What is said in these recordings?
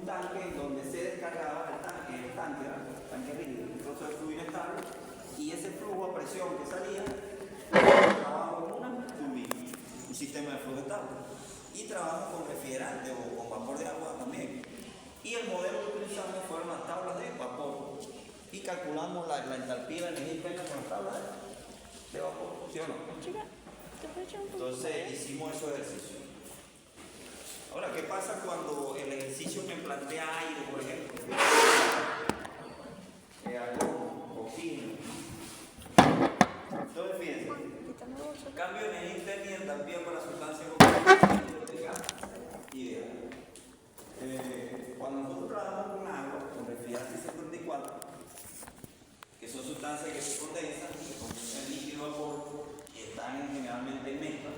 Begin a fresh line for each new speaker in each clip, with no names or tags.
un tanque donde se descargaba el tanque rígido, el trozo de fluido inestable, y ese flujo a presión que salía trabajo con una turbina, un sistema de flujo estable, y trabajo con refrigerante o con vapor de agua también. Y el modelo que utilizamos fueron las tablas de vapor y calculamos la entalpía de la energía interna con las tablas de vapor, ¿sí o no? Entonces hicimos esos ejercicios. Ahora, ¿qué pasa cuando el ejercicio me plantea aire, por ejemplo? Oxígeno. Entonces, fíjense, cambio de energía interna y entalpía para sustancias ideal. Cuando nosotros trabajamos con agua, con refrigerante 54, que son sustancias que se condensan en líquido vapor y están generalmente en mezcla,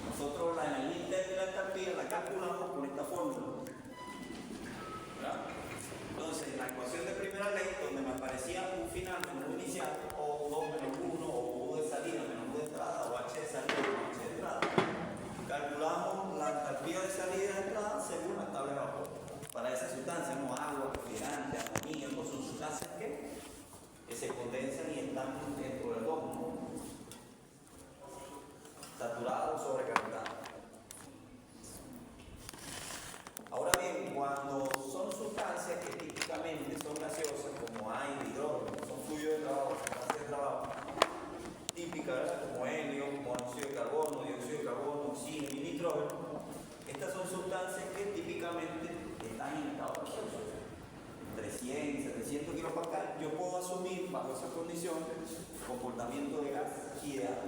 nosotros la energía interna y la entalpía la calculamos con esta fórmula. ¿Verdad? Entonces, en la ecuación de primera ley, donde me aparecía un final menos un inicial, o 2 menos 1, o U de salida menos U de entrada, o H de salida menos H de entrada, calculamos la entalpía de salida y de entrada según la tabla de vapor. Para esas sustancias, no agua, refrigerante, amoníaco, son sustancias que se condensan y están dentro del horno, saturados o sobrecalentados. Ahora bien, cuando son sustancias que típicamente son gaseosas, como aire, hidrógeno, son fluidos de trabajo, sustancias de trabajo, típicas, ¿verdad? Como helio, monóxido de carbono, dióxido de carbono, oxígeno y nitrógeno, estas son sustancias que típicamente están en estado gaseoso. 300, 700 kilopascal, yo puedo asumir bajo esas condiciones comportamiento de gas ideal.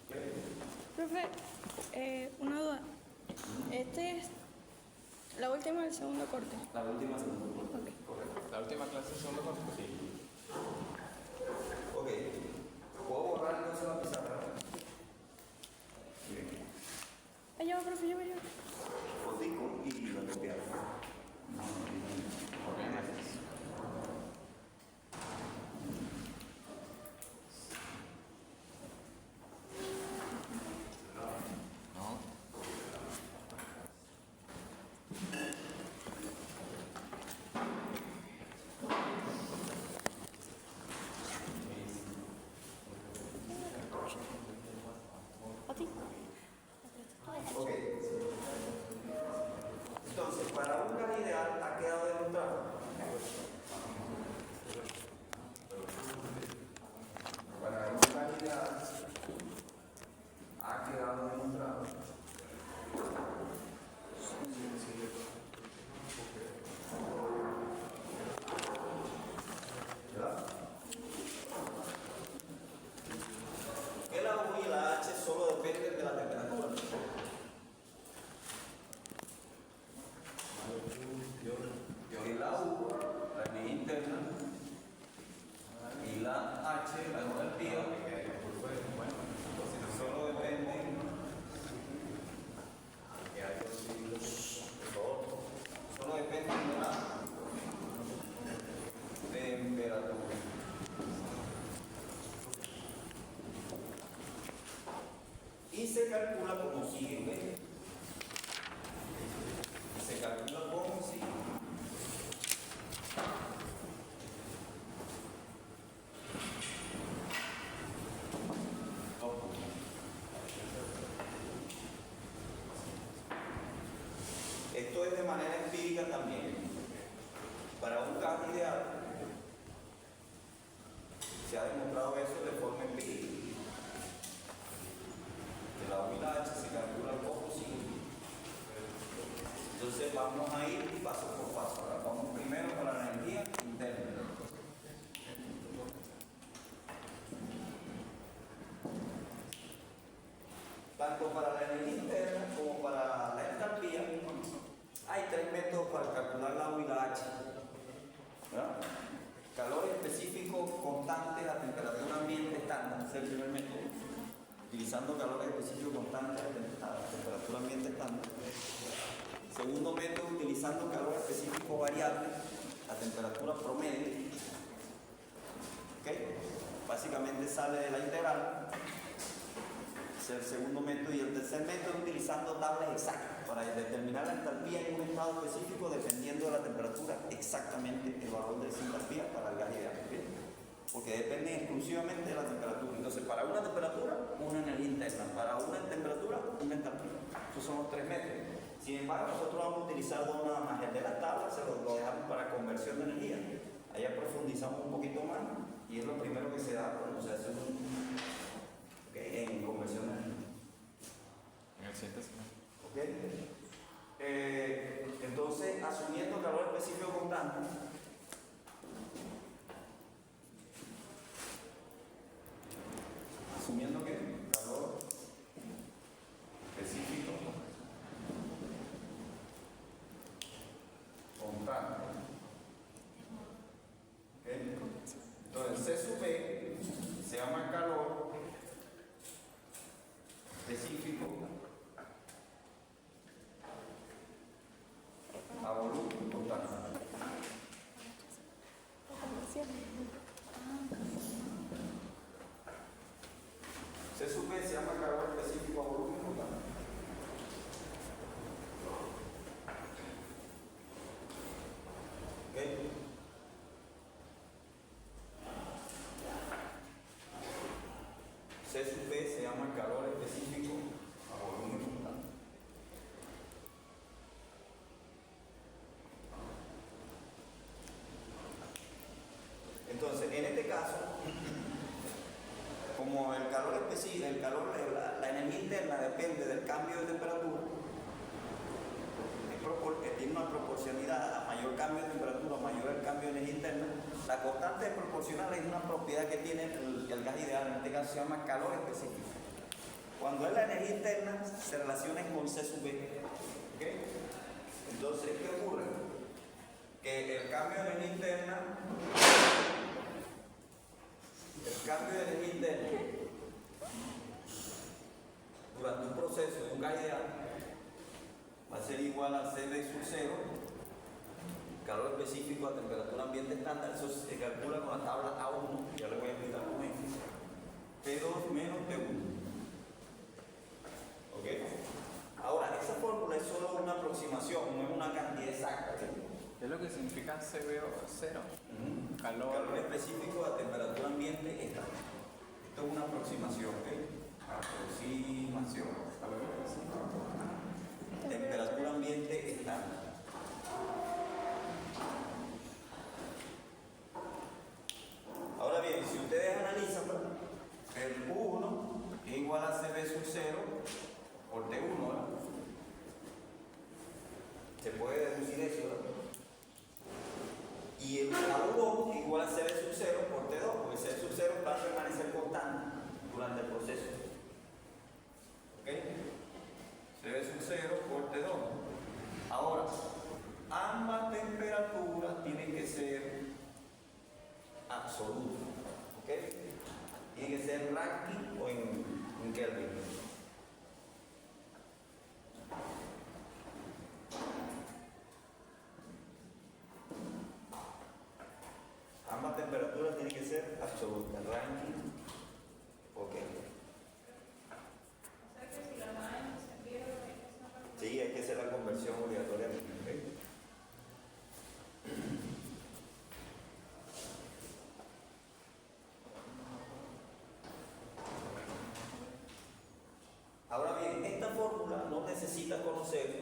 ¿Okay?
Profe, una duda. Este es la última del segundo corte.
La última segundo corte.
Okay.
Correcto.
La última clase del segundo corte. Sí.
Ok. ¿Puedo borrar entonces la pizarra? Bien.
Allá va, profe, allá va.
Fotico y la copiar. Ok. Entonces, para un gas ideal ha quedado demostrado. Para un gas ideal ha quedado demostrado. ¿Verdad? Que la U y la H solo dependen de la temperatura. Y la U, la energía interna, y la H, la entalpía, solo dependen solo dependen de la temperatura. Y se calcula como sigue, ¿ves? Se calcula como sigue. Esto es de manera empírica también. Para un gas ideal se ha demostrado eso de forma empírica. Que la U y la H se calcula como sigue. Entonces vamos a ir paso por paso. Ahora vamos primero para la energía interna. Tanto para la energía interna como para la entalpía hay 3 métodos para calcular la U y la H. ¿Verdad? Calor específico constante a temperatura ambiente estándar, ese es el primer método. Utilizando calor específico constante a temperatura ambiente estándar. Segundo método, utilizando calor específico variable a temperatura promedio. ¿Okay? Básicamente sale de la integral. Ese es el segundo método. Y el tercer método es utilizando tablas exactas para determinar la entalpía en un estado específico dependiendo de la temperatura, exactamente el valor de esa entalpía para el gas ideal. ¿Okay? Porque depende exclusivamente de la temperatura. Entonces, para una temperatura, una energía interna. Para una temperatura, una entalpía. Esos son los tres métodos. Sin embargo, nosotros vamos a utilizar dos nada más. El de las tablas se lo dejamos para conversión de energía. Allá profundizamos un poquito más y es lo primero que se da cuando se hace en conversión de energía.
En el siguiente sí.
¿Okay? Entonces, asumiendo calor específico constante, asumiendo que calor específico constante. ¿Okay? Entonces, C sub B se llama calor específico a volumen constante. C sub B se llama calor específico a volumen constante. ¿Okay? C sub B se llama calor específico a volumen constante. Entonces, en este caso, como el calor específico, la energía interna depende del cambio de temperatura, tiene una proporcionalidad, a mayor cambio de temperatura, mayor el cambio de energía interna. La constante proporcional es una propiedad que tiene el gas ideal, en este caso se llama calor específico. Cuando es la energía interna, se relaciona con C sub B. ¿Okay? Entonces, ¿qué ocurre? Que el cambio de energía interna durante un proceso de un gas ideal va a ser igual a CB sub 0, calor específico a temperatura ambiente estándar. Eso se calcula con la tabla A1, ya les voy a explicar cómo es. P2 menos P1. ¿Ok? Ahora, esa fórmula es solo una aproximación, no es una cantidad exacta.
¿Qué es lo que significa CB0?
Calor específico a temperatura ambiente estándar. Esto es una aproximación, ¿ok? Aproximación. Temperatura ambiente estándar. Ahora bien, si ustedes analizan, el U1 es igual a CB sub 0 por T1, ¿verdad? Se puede deducir eso, ¿verdad? Y el A1 es igual a CB sub 0 por T2, porque CB sub 0 va a permanecer constante durante el proceso. ¿Ok? CB sub 0 por T2. Ahora, ambas temperaturas tienen que ser absolutas. ¿Ok? Tiene que ser Rankine o en Kelvin. Ambas temperaturas tienen que ser absolutas, Rankine o Kelvin. Sí, hay que hacer la conversión obligatoriamente. ¿Okay? Ahora bien, esta fórmula no necesita conocer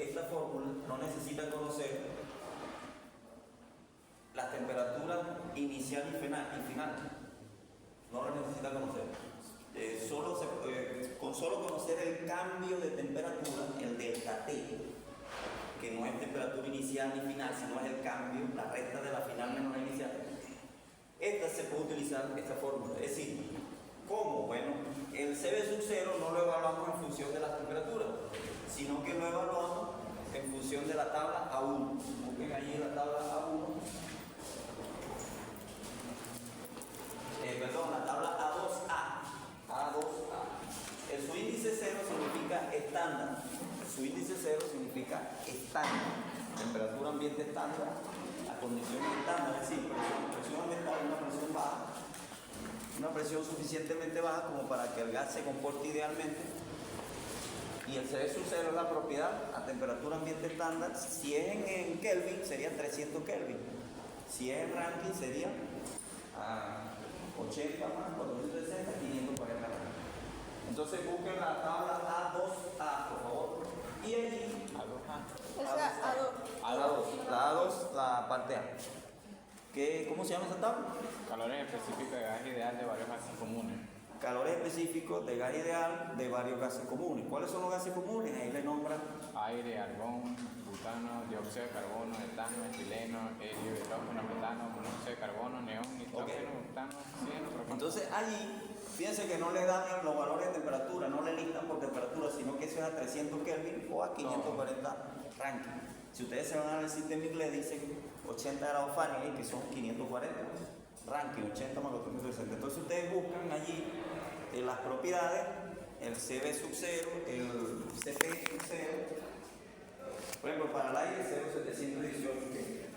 las temperaturas inicial y final. No lo necesita conocer. Con solo conocer el cambio de temperatura, el delta T, que no es temperatura inicial ni final, sino es el cambio, la recta de la final menos la inicial. Esta se puede utilizar esta fórmula. Es decir, ¿cómo? Bueno, el CB sub 0 no lo evaluamos en función de las temperaturas, sino que lo evaluamos en función de la tabla A1. Busquen ahí la tabla A1. La tabla A2A. Su índice 0 significa estándar. Temperatura ambiente estándar a condiciones estándar, es decir, presión ambiental es una presión baja, una presión suficientemente baja como para que el gas se comporte idealmente Y el CV sub 0 es la propiedad a temperatura ambiente estándar. Si es en Kelvin, sería 300 Kelvin. Si es en Rankine, sería 80 más 460, 540 Rankine. Entonces busquen la tabla A2A, por favor. Y allí,
Esa A2.
la A2, la parte A. ¿Cómo se llama esa tabla?
Calores específicos de gas ideal de varios gases comunes.
Calores específicos de gas ideal de varios gases comunes. ¿Cuáles son los gases comunes? Ahí le nombran
Aire, argón, butano, dióxido de carbono, etano, etileno, helio, hidrógeno, metano, monóxido de carbono, neón, nitrógeno, butano, oxígeno, propano.
Entonces allí, fíjense que no le dan los valores de temperatura, no le listan por temperatura, sino que eso es a 300 Kelvin o a 540 Rankine. Si ustedes se van al sistema inglés, dicen 80 grados Fahrenheit, que son 540 Rankine, 80 más 460. Entonces ustedes buscan allí las propiedades, el CV sub 0, el CP sub 0. Por ejemplo, para el aire 0,718.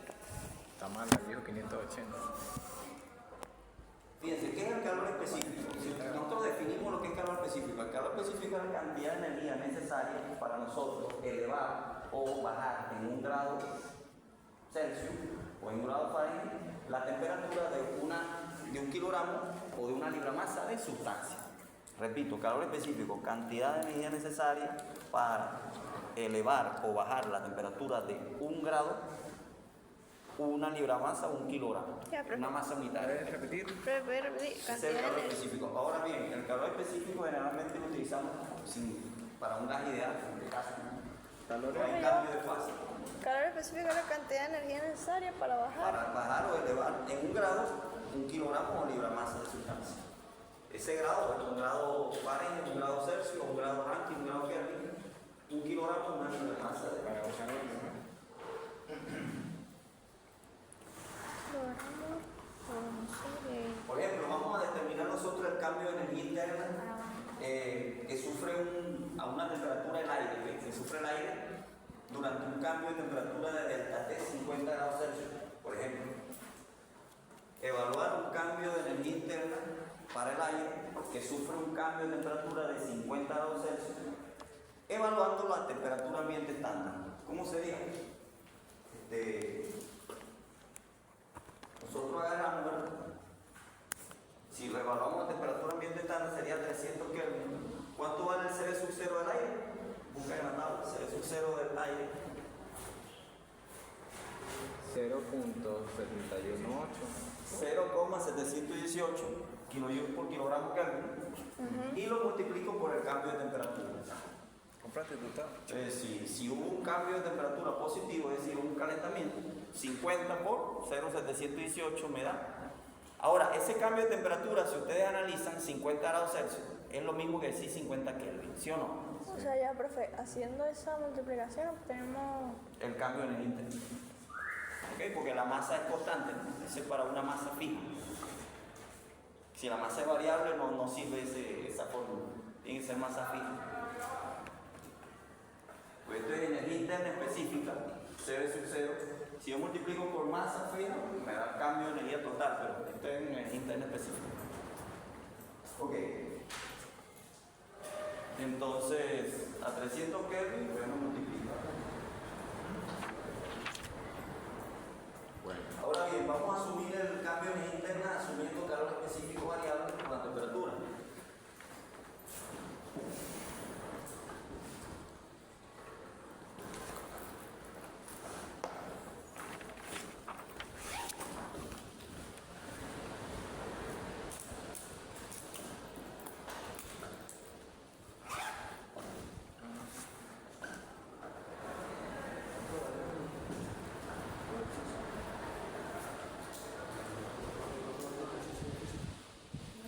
Está mal, dijo 580.
Fíjense, ¿qué es el calor específico? Si nosotros definimos lo que es calor específico, el calor específico es la cantidad de energía necesaria para nosotros elevar o bajar en 1 grado Celsius o en 1 grado Fahrenheit la temperatura de 1 kilogramo o de 1 libra masa de sustancia. Repito, calor específico, cantidad de energía necesaria para elevar o bajar la temperatura de 1 grado, 1 libra masa o 1 kilogramo.
Ya, profe.
Una masa unitaria.
¿Puedes repetir?
Repetir,
Ese es el
cantidad
calor
de
específico. Ahora bien, el calor específico generalmente lo utilizamos para un gas ideal, en este caso. No hay cambio de fase.
calor específico es la cantidad de energía necesaria para bajar.
Para bajar o elevar en 1 grado, 1 kilogramo o libra masa de sustancia. Ese grado, bueno, 1 grado Fahrenheit, 1 grado Celsius, 1 grado Rankine, 1 grado Kelvin, 1 kilogramo, 1 libra masa de
Para usar el mejor.
Por ejemplo, vamos a determinar nosotros el cambio de energía interna que sufre a una temperatura el aire, ¿ves? Que sufre el aire durante un cambio de temperatura de delta T 50 grados Celsius, por ejemplo. Evaluar un cambio de energía interna para el aire que sufre un cambio de temperatura de 50 grados Celsius, evaluando la temperatura ambiente estándar. ¿Cómo sería? Nosotros agarramos, ¿verdad? Si lo evaluamos la temperatura ambiente estándar sería 300 Kelvin. ¿Cuánto vale el CV sub 0 del aire? Busca en la tabla, CV sub 0 del aire. 0,718 kilojoules por kilogramo Kelvin. Y lo multiplico por el cambio de temperatura.
¿Compraste tu tabla?
Si hubo un cambio de temperatura positivo, es decir, un calentamiento, 50 por 0,718 me da. Ahora, ese cambio de temperatura, si ustedes analizan 50 grados Celsius, es lo mismo que decir 50 Kelvin, ¿sí o no?
O sea, ya, profe, haciendo esa multiplicación obtenemos...
El cambio en el interno. ¿Ok? Porque la masa es constante, ¿no? Eso es para una masa fija. Si la masa es variable, no sirve esa fórmula. Tiene que ser masa fija. Pues esto es energía interna específica, CV sub 0. Si yo multiplico por masa fija, me da el cambio de energía total, pero esto es energía interna específica. Ok. Entonces, a 300 Kelvin, podemos multiplicar.
Bueno.
Ahora bien, vamos a asumir el cambio de energía interna asumiendo calor específico variable con la temperatura.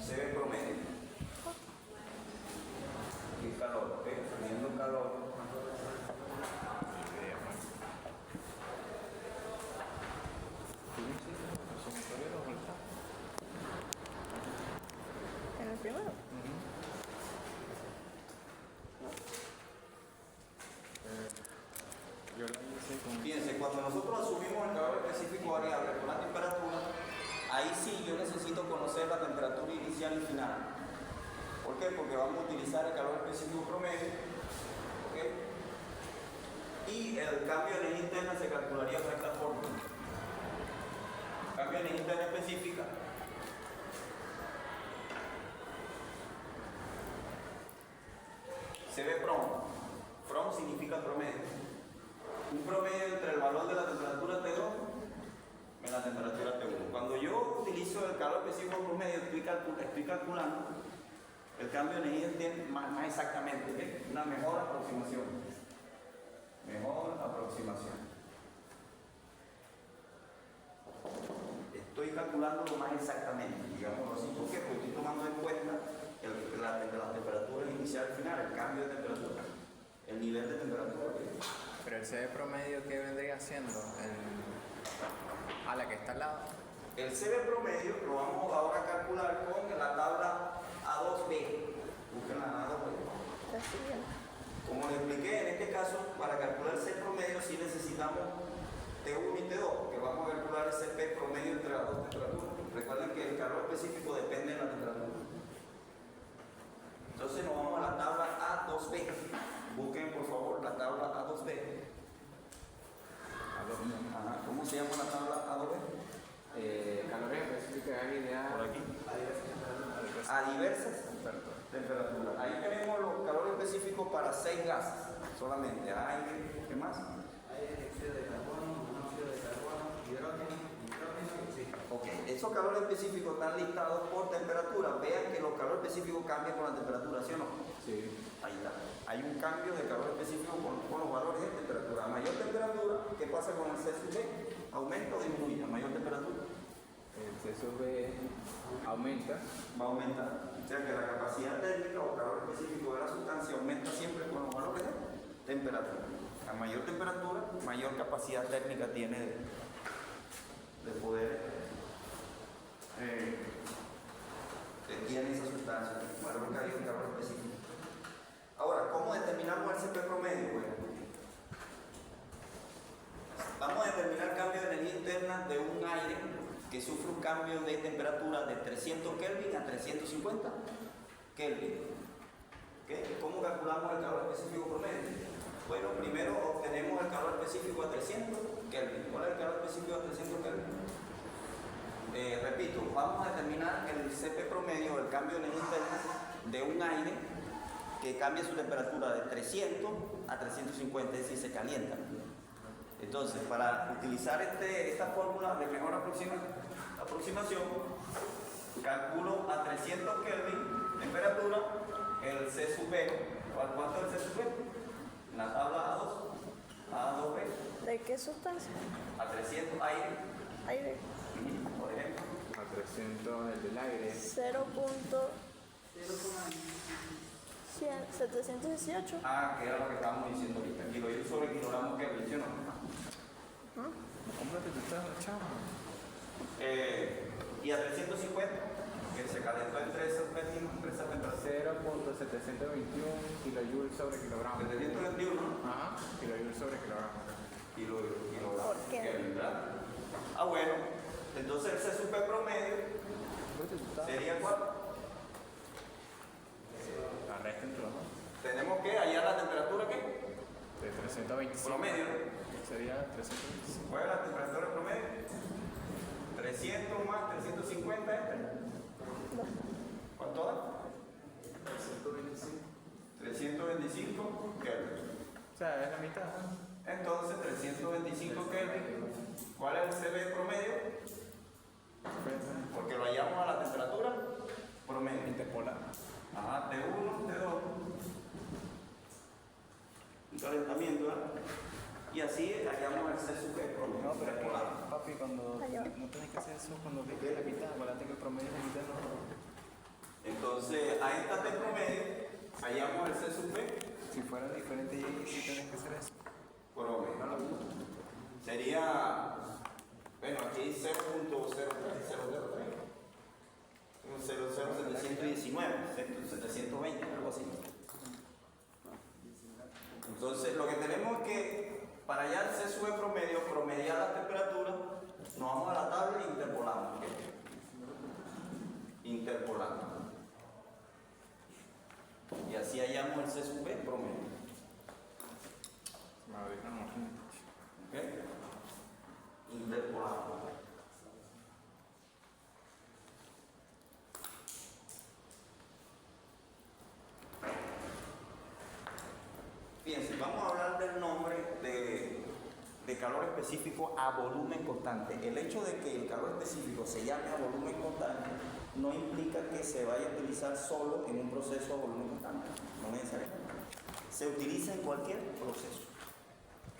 CV promedio. Y calor, ¿ok? Asumiendo calor.
¿En el primero?
Yo la hice con...
Fíjense, cuando nosotros asumimos el calor específico variable con la temperatura, ahí sí yo necesito conocer la temperatura inicial y final. ¿Por qué? Porque vamos a utilizar el calor específico promedio Y el cambio de energía interna se calcularía de esta forma. Cambio de energía interna específica. Se ve from. From significa promedio. Un promedio entre el valor de la temperatura T2 en la temperatura T1. Cuando yo utilizo el calor específico promedio, estoy calculando el cambio de energía más exactamente, ¿okay? Una mejor aproximación. Mejor aproximación. Estoy calculándolo más exactamente, digámoslo así. ¿Por qué? Porque estoy tomando en cuenta la temperatura inicial y final, el cambio de temperatura, el nivel de temperatura.
Pero el CB promedio, ¿qué vendría siendo? A la que está al lado.
El CB promedio lo vamos ahora a calcular con la tabla A2B. Busquen la A2B.
La siguiente.
Como les expliqué, en este caso, para calcular el C promedio sí necesitamos T1 y T2, porque vamos a calcular el CP promedio entre las dos temperaturas. Recuerden que el calor específico depende de la temperatura. Entonces nos vamos a la tabla A2B. Busquen por favor la tabla A2B. Ajá. ¿Cómo se llama la tabla A2B?
Calorías específicas ideal.
Por aquí. A diversas temperaturas. Ahí tenemos los calores específicos para 6 gases solamente. Aire, ¿qué más?
Aire, dióxido de carbono, monóxido de carbono, hidrógeno, sí.
Ok, esos calores específicos están listados por temperatura. Vean que los calores específicos cambian con la temperatura, ¿sí o no?
Sí.
Ahí está. Hay un cambio de calor específico con los valores de temperatura. A mayor temperatura, ¿qué pasa con el C sub B? ¿Aumenta o disminuye? A mayor temperatura
El C sub B aumenta.
va a aumentar. O sea que la capacidad térmica o calor específico de la sustancia aumenta siempre con los valores de temperatura. A mayor temperatura, mayor capacidad térmica tiene de poder tiene esa sustancia. Valor que hay un calor específico. Ahora, ¿cómo determinamos el CP promedio? Bueno, vamos a determinar el cambio de energía interna de un aire que sufre un cambio de temperatura de 300 Kelvin a 350 Kelvin. ¿Okay? ¿Cómo calculamos el calor específico promedio? Bueno, primero obtenemos el calor específico a 300 Kelvin. ¿Cuál es el calor específico a 300 Kelvin? Repito, vamos a determinar el CP promedio, el cambio de energía interna de un aire que cambia su temperatura de 300 a 350, es decir, se calienta. Entonces, para utilizar esta fórmula de mejor aproximación, calculo a 300 Kelvin temperatura el C sub B. ¿Cuánto es el C sub B? En la tabla A2B.
¿De qué sustancia?
A 300 aire,
Aire.
por ejemplo.
A 300 el del aire.
718.
Ah, que era lo que estábamos diciendo ahorita. Kilojoule sobre kilogramo Kelvin, ¿sí o no?
Cómprate tu chavo.
Y a 350, que se calentó entre esa temperatura.
0.721 kilojoules sobre kilogramo.
721
Ajá, kilojoules sobre kilogramo.
kilogramos.
¿Por qué?
Kelvin, ¿verdad? Ah, bueno. Entonces el C sub P promedio sería ¿cuál?
La resta entre los dos.
Tenemos que hallar la temperatura ¿qué?
De 325.
Promedio.
Sería 325.
¿Cuál es la temperatura promedio? 300 más 350 este. ¿Cuánto da? 325 Kelvin.
O sea, es la mitad.
Entonces 325 Kelvin. ¿Cuál es el CB promedio? Porque lo hallamos a la temperatura promedio.
Interpolar.
Ajá, T1, T2. Un calentamiento, ¿verdad? Y así hallamos el C sub B promedio.
No, pero es que,
interpolar.
papi, cuando
Allá.
no tenés que hacer eso cuando te quede la mitad, acuérdate que el promedio es la mitad, no.
Entonces, a esta T promedio hallamos el C sub B
Si fuera diferente, sí tenés que hacer eso.
promedio. Sería, bueno, aquí 0.003. 00719, 720, algo así. Entonces, lo que tenemos es que para hallar el C sub B promedio, promediar la temperatura, nos vamos a la tabla e interpolamos. ¿Okay? Interpolamos. Y así hallamos el C sub B promedio.
Audífonos.
¿Ok? Interpolamos. Fíjense, vamos a hablar del nombre de calor específico a volumen constante. El hecho de que el calor específico se llame a volumen constante no implica que se vaya a utilizar solo en un proceso a volumen constante, no necesariamente. Se utiliza en cualquier proceso.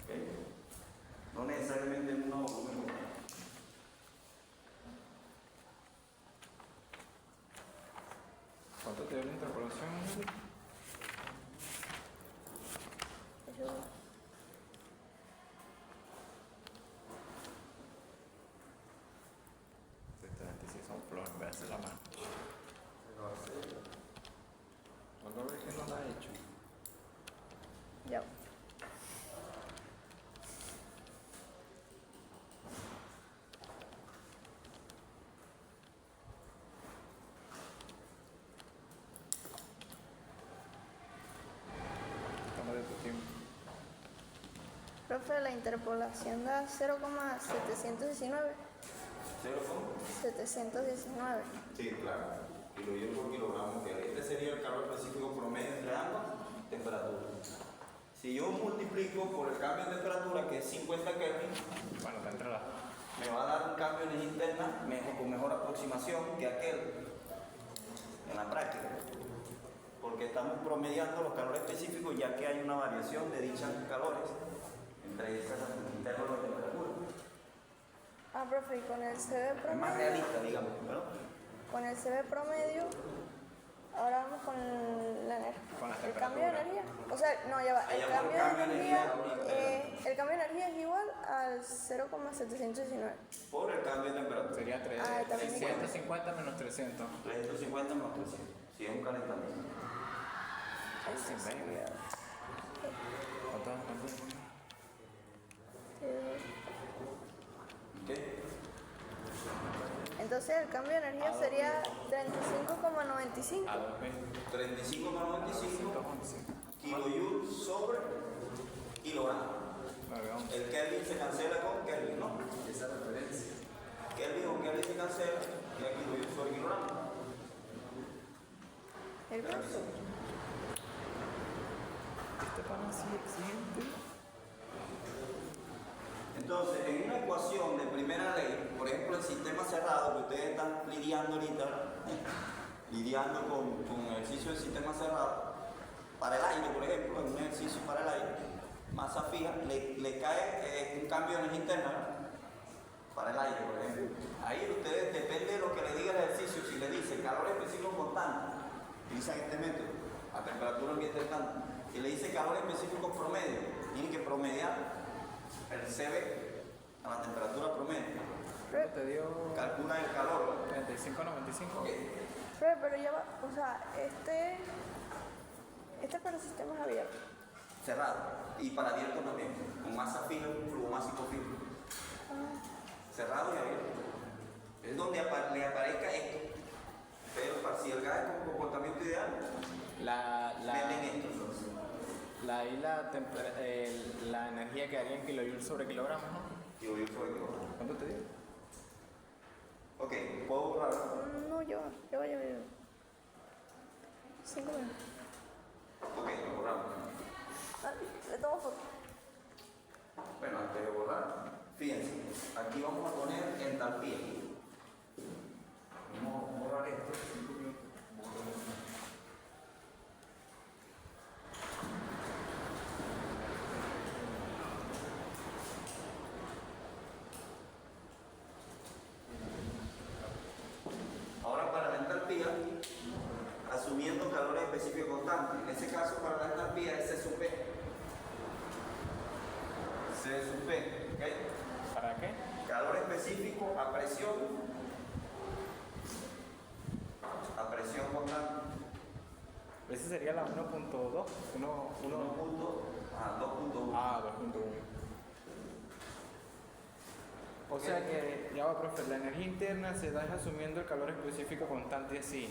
¿Ok? No necesariamente en un volumen constante.
¿Cuánto te dio la interpolación?
Eso.
Si son flores en vez de la mano. ¿Cuándo ves que no la ha hecho?
Ya.
Tómate tu tiempo.
Profe, la interpolación da 0,719.
¿Cero cómo?
719.
Sí, claro. Kilojoule por kilogramo. Este sería el calor específico promedio entre ambas temperaturas. Si yo multiplico por el cambio de temperatura, que es 50 Kelvin,
Bueno, te entra la.
me va a dar un cambio en energía interna con mejor aproximación que aquel en la práctica. Porque estamos promediando los calores específicos ya que hay una variación de dichos calores entre esas intervalos de temperatura.
Ah, profe, y con el CB
Es más
promedio.
realista, digamos, ¿no?
Con el CB promedio, ahora vamos con
Con la
el cambio de
temperatura.
energía. O sea, no, ya va.
Ahí
El
vamos,
cambio de energía, el cambio de energía es igual al 0,719.
Por el cambio de temperatura.
Sería
Ah, también
350 menos 300.
350 menos 300. Si es un calentamiento.
Sí, venga. ¿Cuánto?
¿Qué?
Entonces el cambio de energía sería 35,95.
A 2.000.
35,95 kilojoule sobre kilogramo.
9.11.
El Kelvin se cancela con Kelvin, ¿no?
Esa referencia.
Kelvin con Kelvin se cancela y aquí kilojoule sobre kilogramo.
El curso.
Este pan así exigente.
Entonces, en una ecuación de primera ley, por ejemplo, el sistema cerrado que ustedes están lidiando ahorita, lidiando con ejercicio del sistema cerrado, para el aire, por ejemplo, en un ejercicio para el aire, masa fija, le cae un cambio de energía interna, ¿no? Para el aire, por ejemplo. Ahí ustedes, depende de lo que le diga el ejercicio, si le dice calor específico constante, utilizan este método, a temperatura ambiente estándar, y le dice calor específico promedio, tienen que promediar el CB a la temperatura promedio.
¿Cuánto te dio?
Calcula el calor.
35.95.
Ok.
Pero ya va, o sea, este para sistemas abiertos.
Cerrado. Y para abierto también. Con masa fija, flujo másico fijo. Cerrado y abierto. Es donde le aparezca esto. Pero para si el gas es con comportamiento ideal, venden esto. Entonces.
La energía quedaría en kilojoule sobre kilogramos, ¿no?
Kilojoule sobre kilogramo.
¿Cuánto te dio?
Ok, ¿puedo borrarlo?
No, yo. 5 minutos.
Ok, lo borramos.
Ah, le tomo foto.
Bueno, antes de borrar, fíjense, aquí vamos a poner entalpía. Vamos a borrar esto. 5 minutos. Ahora para la entalpía, asumiendo calor específico constante. En ese caso para la entalpía es C sub P. C sub P, ¿ok?
¿Para qué?
Calor específico a presión constante.
Ese sería la 1.2.
2.1.
Ah, 2.1. O sea que, ya va, profe, la energía interna se da asumiendo el calor específico constante así.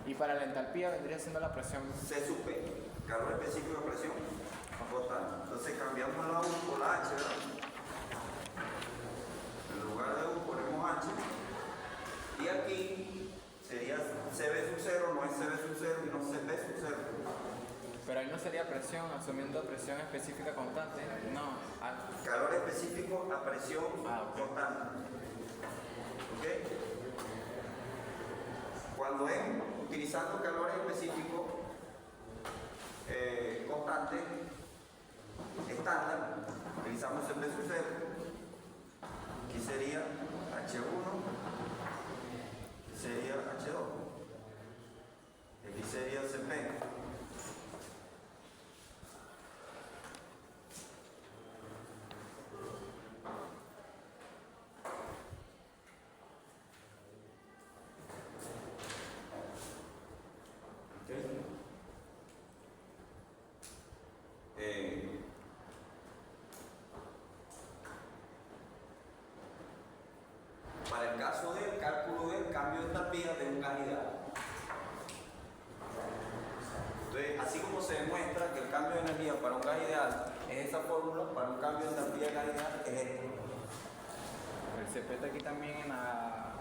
Y para la entalpía vendría siendo la presión.
C sub P, calor específico a presión.
Ok.
constante. Entonces cambiamos la U por la H, ¿verdad? En lugar de U ponemos H. Y aquí sería CB sub 0, no es CB sub 0, sino CP sub 0.
Pero ahí no sería presión, asumiendo presión específica constante. No.
Calor específico a presión
Ok.
constante. ¿Ok? Cuando es utilizando calor específico constante, estándar, utilizamos CP sub 0. Aquí sería H1, sería H2. Aquí sería CP. Para el caso del cálculo del cambio de entalpía de un gas ideal. Entonces, así como se demuestra que el cambio de energía para un gas ideal es esa fórmula, para un cambio de entalpía de gas ideal es esta.
El CP está aquí también en la...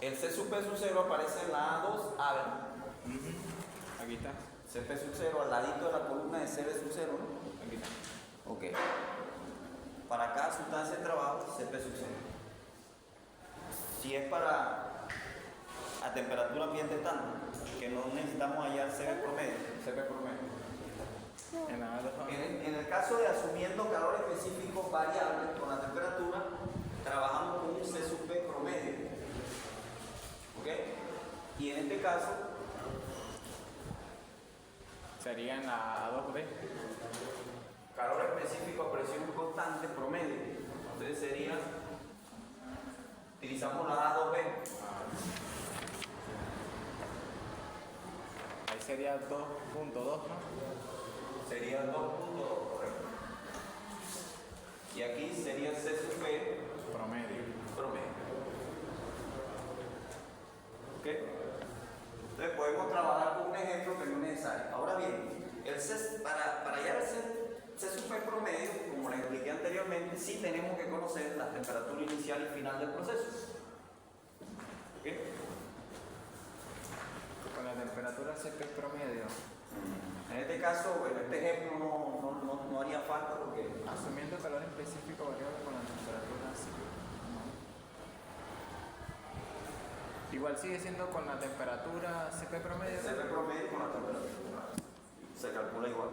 El C sub P sub 0 aparece en la A2A, ¿verdad?
Aquí está.
CP sub 0 al ladito de la columna de CB sub 0, ¿no?
Aquí está.
Ok. Para cada sustancia de trabajo, CP sub 0. Si es para a temperatura ambiente estándar, que no necesitamos hallar CP promedio.
En la
En el caso de asumiendo calor específico variable con la temperatura, trabajamos con un C sub P promedio. ¿Ok? Y en este caso,
sería en la 2B.
calor específico a presión constante promedio. Entonces sería, utilizamos la A2B.
Ahí sería 2.2, ¿no?
Sería 2.2, correcto. Y aquí sería C sub P
Promedio.
promedio. ¿Ok? Entonces podemos trabajar con un ejemplo que no es necesario. Ahora bien, para hallar el C sub P promedio, como les expliqué anteriormente, sí tenemos que conocer la temperatura inicial y final del proceso. ¿Ok?
Con la temperatura CP promedio,
En este caso, bueno, este ejemplo no haría falta porque
asumiendo calor específico variable con la temperatura CP. Igual sigue siendo con la temperatura CP promedio.
el CP promedio con la temperatura se calcula igual.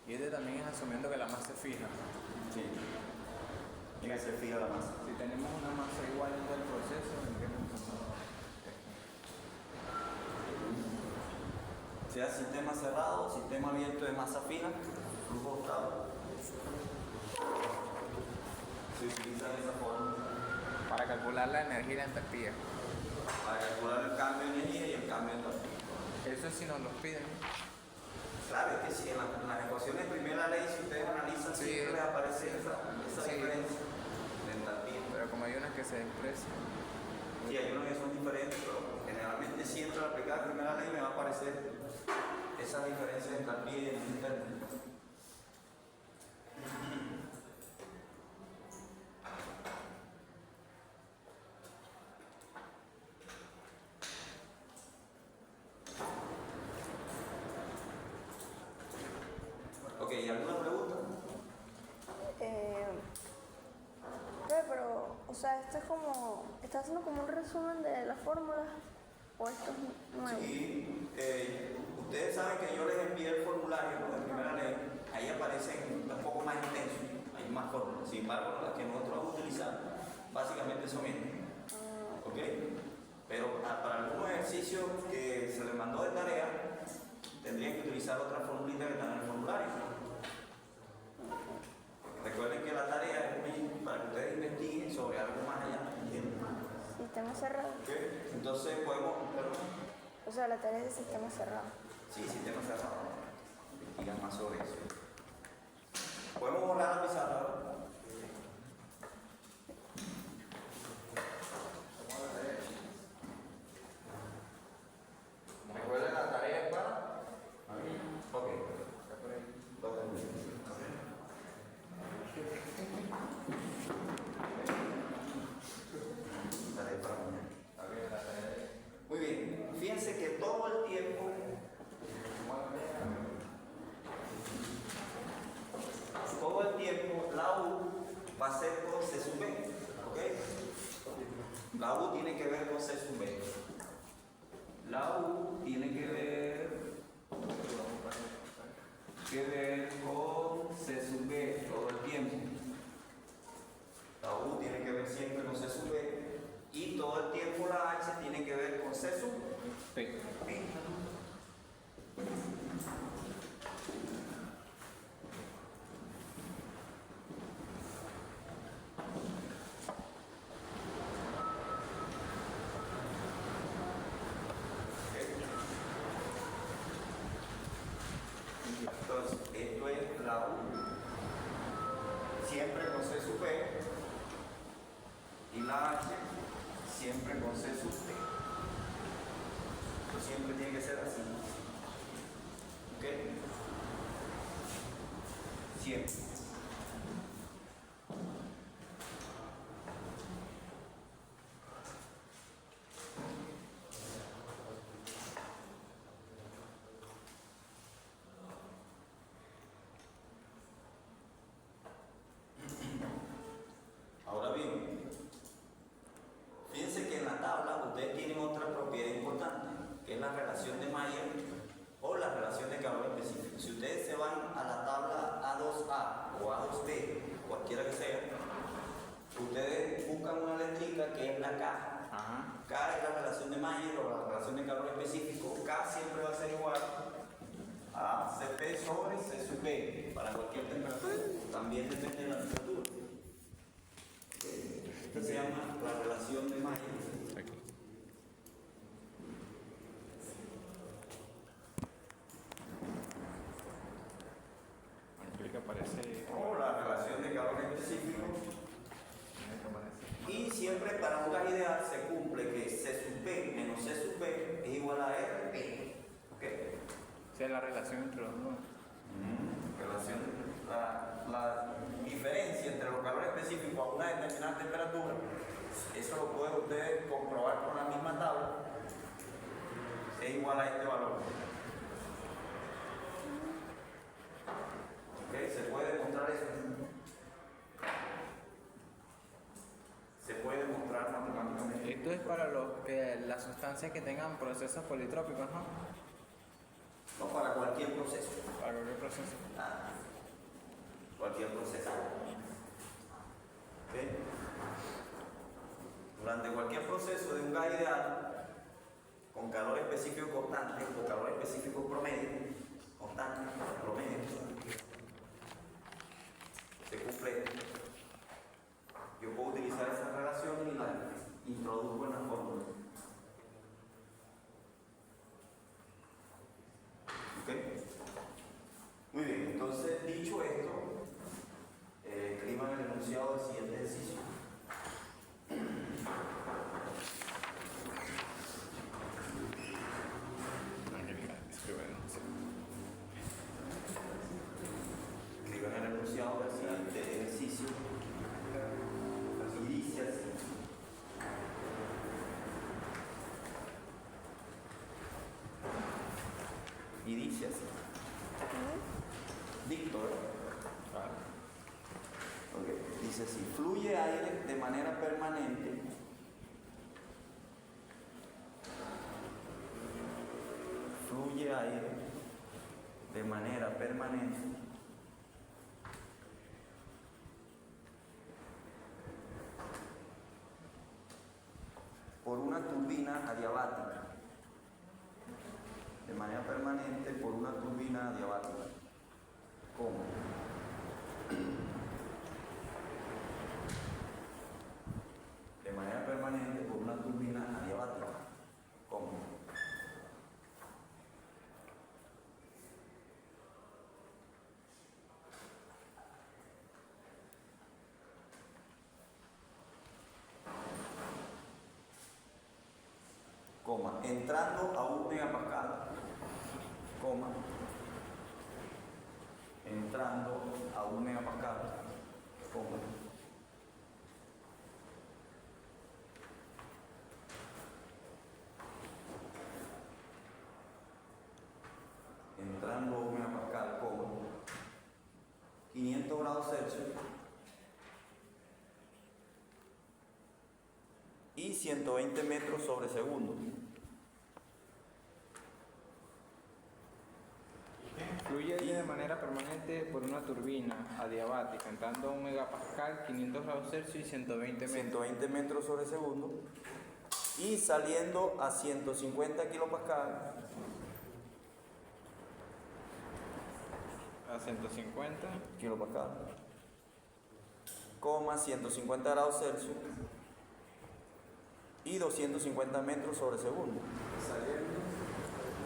Y este también es asumiendo que la masa es fija.
Sí. Tiene que ser fija la masa.
Si tenemos una masa igual en todo el proceso, vendríamos a...
Sea sistema cerrado, sistema abierto de masa fina, flujo estable. Se utiliza de esa forma
Para calcular la energía y la entalpía.
para calcular el cambio de energía y el cambio de entalpía.
Eso es si nos los piden.
Claro, es que si en las ecuaciones de primera ley, si ustedes analizan,
Sí.
siempre les aparece esa
Sí.
diferencia de entalpía.
Pero como hay unas que se expresan.
Sí, hay unos que son diferentes, pero generalmente siempre al aplicar la primera ley me va a aparecer esa diferencia de entalpía y energía interna. Ok, ¿y alguna pregunta?
Pero, o sea, esto es como, ¿está haciendo como un resumen de las fórmulas o esto es nuevo?
Sí, ustedes saben que yo les envié el formulario, ¿no?, de primera ley, ahí aparecen un poco más extenso, hay más fórmulas, sin embargo las que nosotros vamos a utilizar básicamente son estas, ¿ok? Pero para algunos ejercicios que se les mandó de tarea, tendrían que utilizar otra formulita que está en el formulario. Recuerden que la tarea es para que ustedes investiguen sobre algo más allá, ¿entienden?
Sistema cerrado.
¿Ok? Entonces podemos, perdón.
O sea, la tarea es de sistema cerrado.
Sí, sistema cerrado. Investigan más sobre eso. Podemos borrar la pizarra, ¿verdad? La U tiene que ver con C sub B. La U tiene que ver con C sub B todo el tiempo. La U tiene que ver siempre con C sub B y todo el tiempo la H tiene que ver con C sub
P.
P. Entonces, esto es la U, siempre con C sub P, y la H, siempre con C sub P. Esto siempre tiene que ser así. ¿Ok? Siempre. Ahora bien, fíjense que en la tabla ustedes tienen otra propiedad importante, que es la relación de Mayer o la relación de calor específico. Si ustedes se van a la tabla A2A o A2B, cualquiera que sea, ustedes buscan una letrica que es la K.
Ajá.
K es la relación de Mayer o la relación de calor específico. K siempre va a ser igual a Cp sobre C sub B para cualquier temperatura. También depende de la temperatura. Esta se llama la relación de Mayer.
Aquí. Aquí que aparece.
O la relación de calor específico.
Aquí aparece.
Y siempre para un gas ideal se cumple que C sub P menos C sub P es igual a RP. ¿Ok?
Esa es la relación entre los dos.
La diferencia entre los calores específicos a una determinada temperatura, eso lo pueden ustedes comprobar con la misma tabla, es igual a este valor. ¿Ok? Se puede demostrar eso. Se puede demostrar matemáticamente.
Esto es para las sustancias que tengan procesos politrópicos, ¿no?
No para cualquier proceso.
Para cualquier proceso.
Ah, cualquier proceso. ¿Ok? Durante cualquier proceso de un gas ideal, con calor específico constante o calor específico promedio, constante, promedio, se cumple. Yo puedo utilizar esa relación y la introduzco en la fórmula. ¿Ok? Muy bien, entonces dicho esto, escriban el enunciado del siguiente ejercicio.
Angélica, escribe, ¿no? Sí.
Escriban el enunciado del siguiente ejercicio. Y dice así. Y dice así. Víctor. Ok, dice así. Fluye aire de manera permanente. Fluye aire de manera permanente por una turbina adiabática. De manera permanente por una turbina adiabática. ¿Cómo? De manera permanente por una turbina adiabática. ¿Cómo? Coma, entrando a 1 megapascal, coma, entrando a 1 megapascal, coma, entrando a 1 megapascal, coma, 500 grados Celsius y 120 metros sobre segundo.
Fluye aire de manera permanente por una turbina adiabática, entrando a 1 megapascal, 500 grados Celsius y 120 metros.
120 metros sobre segundo y saliendo a 150 kilopascal
A 150.
kilopascal, 150 grados Celsius y 250 metros sobre segundo.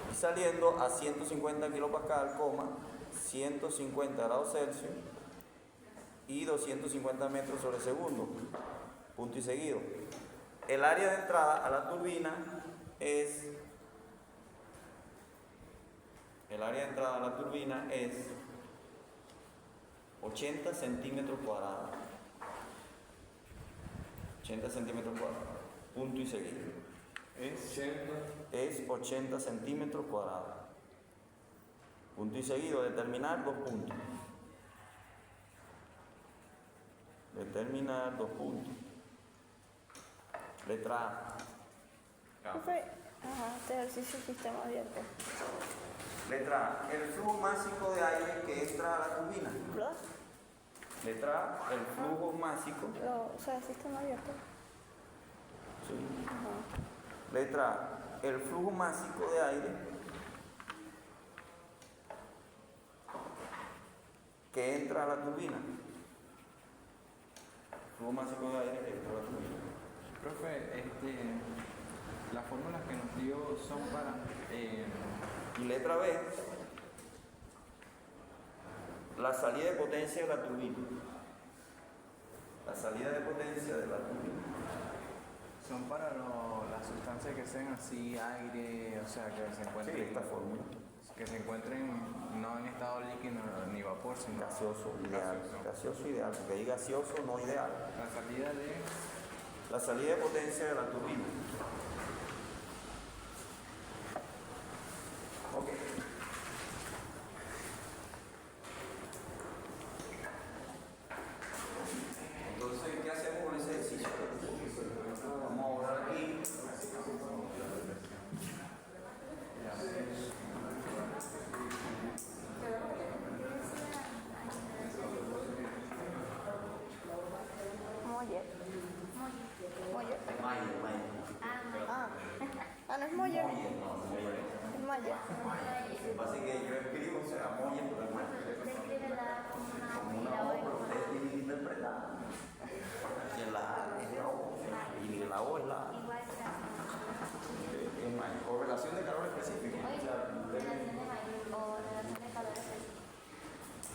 Y saliendo a 150 kilopascal, 150 grados Celsius y 250 metros sobre segundo. Punto y seguido. El área de entrada a la turbina es 80 centímetros cuadrados. 80 centímetros cuadrados. Punto y seguido. Es 80 centímetros cuadrados. Punto y seguido. Determinar 2 puntos. Determinar 2 puntos. Letra A.
Profe, este ejercicio es sistema abierto.
Letra A. El flujo másico de aire que entra a la turbina.
¿Verdad?
Letra A. El flujo másico.
O sea, sistema abierto.
Sí. Letra A. El flujo másico de aire que entra a la turbina. Flujo másico de aire que entra a la turbina.
Profe, las fórmulas que nos dio son para...
Y letra B. La salida de potencia de la turbina. La salida de potencia de la turbina.
son para las sustancias que sean así, aire, o sea, que se encuentren...
Sí, esta fórmula.
Que se encuentren no en estado líquido ni vapor, sino
Gaseoso ideal. Gaseoso ideal. Porque ahí gaseoso no ideal.
la salida de...
La salida de potencia de la turbina. Ok. Entonces, ¿qué hacemos con ese ejercicio? Vamos a borrar aquí.
Moller. Moller.
Mayer.
No es Moller.
Moyer, no, Moyer.
Es Moller.
Lo que pasa es que yo escribo, o sea, Moyer, pero es Mayer. Como una O, pero ustedes tienen que interpretar. Que la A es la O y la O es la A. Es Mayer. Correlación de calor específico.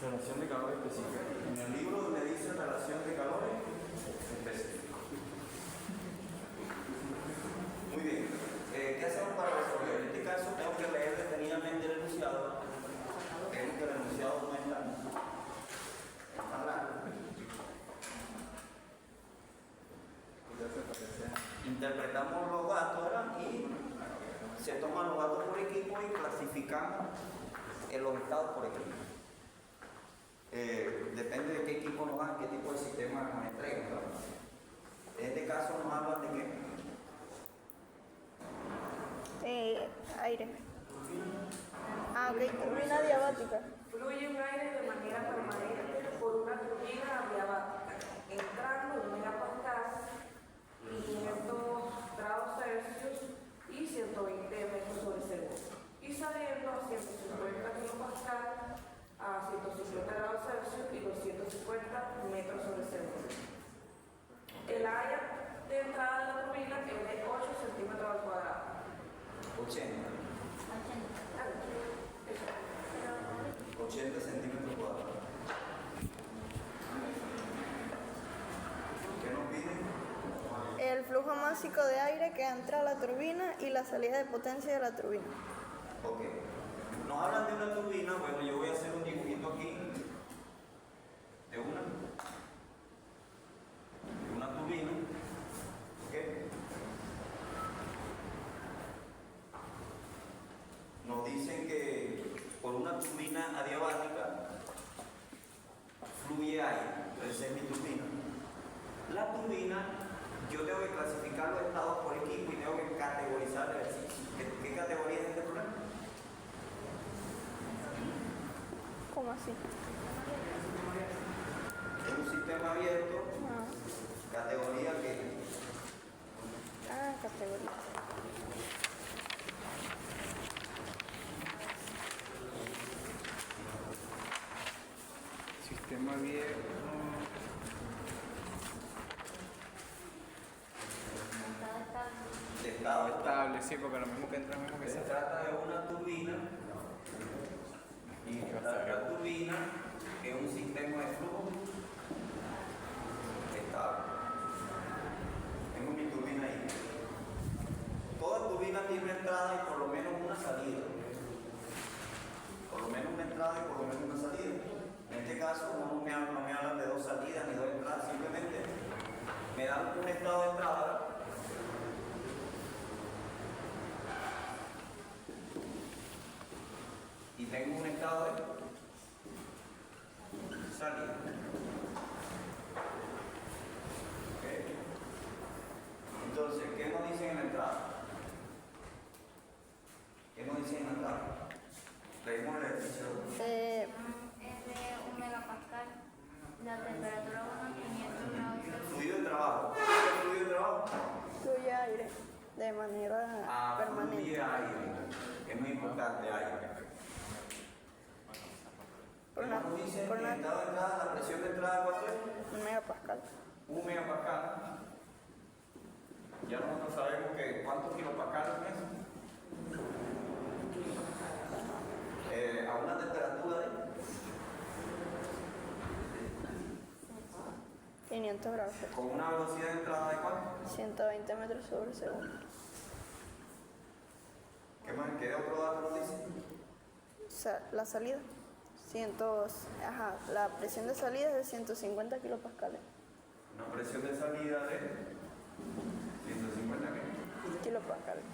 Relación de calor específica. En el libro donde dice relación de calor específico. Muy bien. ¿Qué hacemos para resolver? En este caso tengo que leer detenidamente el enunciado. Tengo que el enunciado no es tan largo. Interpretamos los datos, ¿verdad? Y se toman los datos por equipo y clasificamos los estados por equipo. Depende de qué equipo nos dan, qué tipo de sistema nos entregan, ¿verdad? En este caso nos hablan de qué.
Aire. Ok, turbina adiabática.
Fluye un aire de manera permanente por una turbina adiabática, entrando 1 megapascal, 500 grados Celsius y 120 metros sobre segundo, y saliendo a 150 kilopascal, a 150 grados Celsius y 250 metros sobre segundo. El área de entrada de la turbina es de 8 centímetros al cuadrado.
80 centímetros cuadrados. ¿Qué nos piden?
El flujo másico de aire que entra a la turbina y la salida de potencia de la turbina.
Ok. Nos hablan de una turbina. Bueno, yo voy a hacer un dibujito aquí. De una turbina. Ok. Nos dicen que por una turbina adiabática fluye aire. Entonces es mi turbina. La turbina, yo tengo que clasificar los
Sí.
Es un sistema abierto,
Ah,
categoría que
categoría.
Sistema abierto.
de estado
Estable, sí, porque lo mismo que entra, lo mismo que
Se
sale.
trata de una turbina y la turbina es un sistema de flujo estable. Tengo mi turbina ahí. Toda turbina tiene una entrada y por lo menos una salida. Por lo menos una entrada y por lo menos una salida. En este caso no me hablan de dos salidas ni dos entradas, simplemente me dan un estado de entrada y tengo un estado de salida. ¿Ok? Entonces, ¿qué nos dicen en la entrada? ¿Qué nos dicen en la entrada? Leímos el ejercicio.
Eh,
Es de 1 megapascal. La temperatura 500 grados Celsius.
Fluido de trabajo. ¿Qué es fluido de trabajo?
fluye aire de manera permanente.
Fluye aire. Es muy importante aire.
Por
¿Qué
una,
nos dicen?
por
El
una,
estado de entrada, la presión de entrada, ¿cuánto es?
1 megapascal.
1 megapascal. Ya nosotros sabemos que cuántos kilopascales es eso. A una temperatura de
500 grados.
con una velocidad de entrada de cuánto.
120 metros sobre segundo.
¿Qué más? ¿Qué otro dato nos dice?
La salida. La presión de salida es de 150 kilopascales.
Una presión de salida de 150
Kilopascales.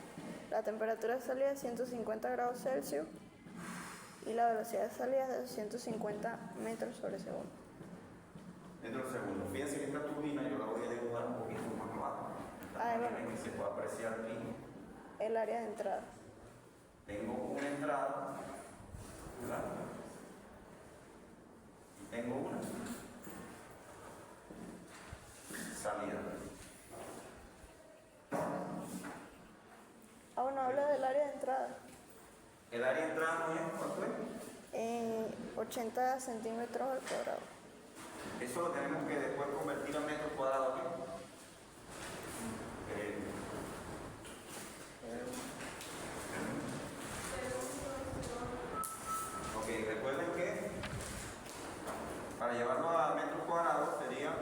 La temperatura de salida es 150 grados Celsius y la velocidad de salida es de 250 metros sobre segundo.
metros segundo. Fíjense que esta turbina yo la voy a dibujar un poquito más abajo, de tal manera que se pueda apreciar bien.
El área de entrada.
Tengo una entrada, ¿verdad? Y tengo una salida.
Aún no habla del área de entrada.
El área de entrada no es, ¿cuánto es?
80 centímetros al cuadrado.
Eso lo tenemos que después convertir a metros cuadrados. Ok, recuerden que para llevarlo a metros cuadrados sería